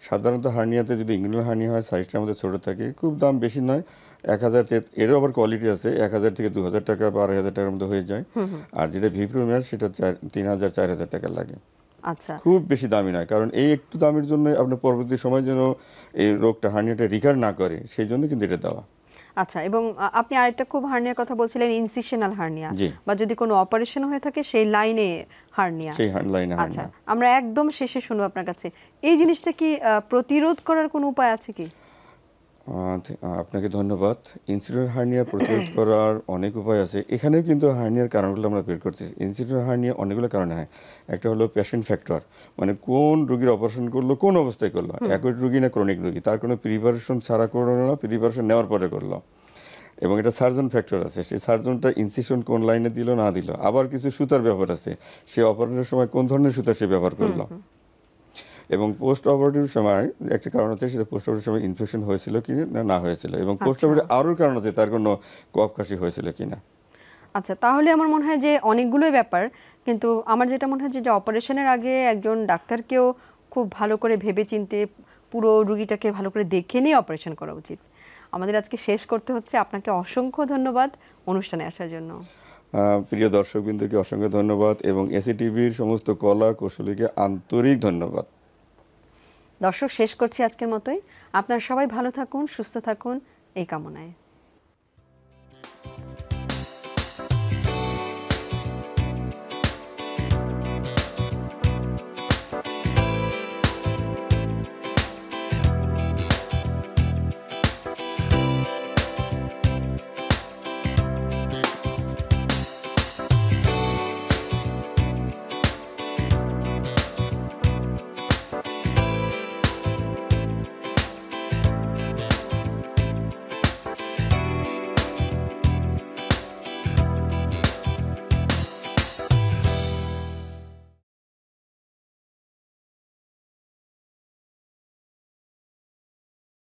সাধারণত হার্নিয়াতে যদি ইংরেজিয়ান হার্নিয়া হয়, সাইজটা আমাদের ছোটো থাকে, খুব দাম বেশি নয়, 1000, এরও আবার কোয়ালিটি আছে, 1000 থেকে 2000 টাকা বা 2500 টাকার মধ্যে হয়ে যায়। আর যেটা ভিপ্রো ম্যাশ, সেটা 3000, 4000 টাকা লাগে। আচ্ছা, খুব বেশি দামি নয়, কারণ এই একটু দামের জন্য আপনার পরবর্তী সময় যেন এই রোগটা, হার্নিয়াটা রিকার না করে, সেই জন্য কিন্তু এটা দেওয়া। আচ্ছা, এবং আপনি আরেকটা খুব হার্নিয়ার কথা বলছিলেন, ইনসিশনাল হার্নিয়া, বা যদি কোনো অপারেশন হয়ে থাকে সেই লাইনে হার্নিয়া। সেই লাইনে আচ্ছা, আমরা একদম শেষে শুনবো আপনার কাছে, এই জিনিসটা কি প্রতিরোধ করার কোনো উপায় আছে কি? আপনাকে ধন্যবাদ। ইনসিডেন্ট হার্নিয়া প্রতিরোধ করার অনেক উপায় আছে। এখানেও কিন্তু হার্নিয়ার কারণগুলো আমরা বের করতেছি। ইনসিডেন্ট হার্নিয়া অনেকগুলো কারণে হয়। একটা হলো পেশেন্ট ফ্যাক্টর, মানে কোন রোগীর অপারেশন করলো, কোন অবস্থায় করলো, অ্যাকুট রোগী না ক্রনিক রোগী, তার কোনো প্রিপারেশন ছাড়া করলো না, প্রিপারেশন নেওয়ার পরে করলো। এবং এটা সার্জন ফ্যাক্টর আছে, সেই সার্জনটা ইনসিশন কোন লাইনে দিল না দিল। আবার কিছু সুতার ব্যাপার আছে, সে অপারেশনের সময় কোন ধরনের সুতা সে ব্যবহার করলো। এবং পোস্ট অপারেটিভ সময় একটা কারণ আছে, সেটা পোস্ট অপারেটিভ সময় ইনফেকশন হয়েছিল কি না হয়েছিল, এবং পোস্ট অপারেটিভ আরও কারণ আছে, তার কোনো কফ কাশি হয়েছিল কিনা। আচ্ছা, তাহলে আমার মনে হয় যে অনেকগুলোই ব্যাপার, কিন্তু আমার যেটা মনে হয় যে অপারেশনের আগে একজন ডাক্তারকেও খুব ভালো করে ভেবেচিন্তে পুরো রুগীটাকে ভালো করে দেখে নিয়ে অপারেশন করা উচিত। আমাদের আজকে শেষ করতে হচ্ছে। আপনাকে অসংখ্য ধন্যবাদ অনুষ্ঠানে আসার জন্য। প্রিয় দর্শকবৃন্দকে অসংখ্য ধন্যবাদ, এবং এসিটিভির সমস্ত কলা কৌশলীকে আন্তরিক ধন্যবাদ। দর্শক, শেষ করছি আজকের মতোই। আপনারা সবাই ভালো থাকুন, সুস্থ থাকুন, এই কামনায়।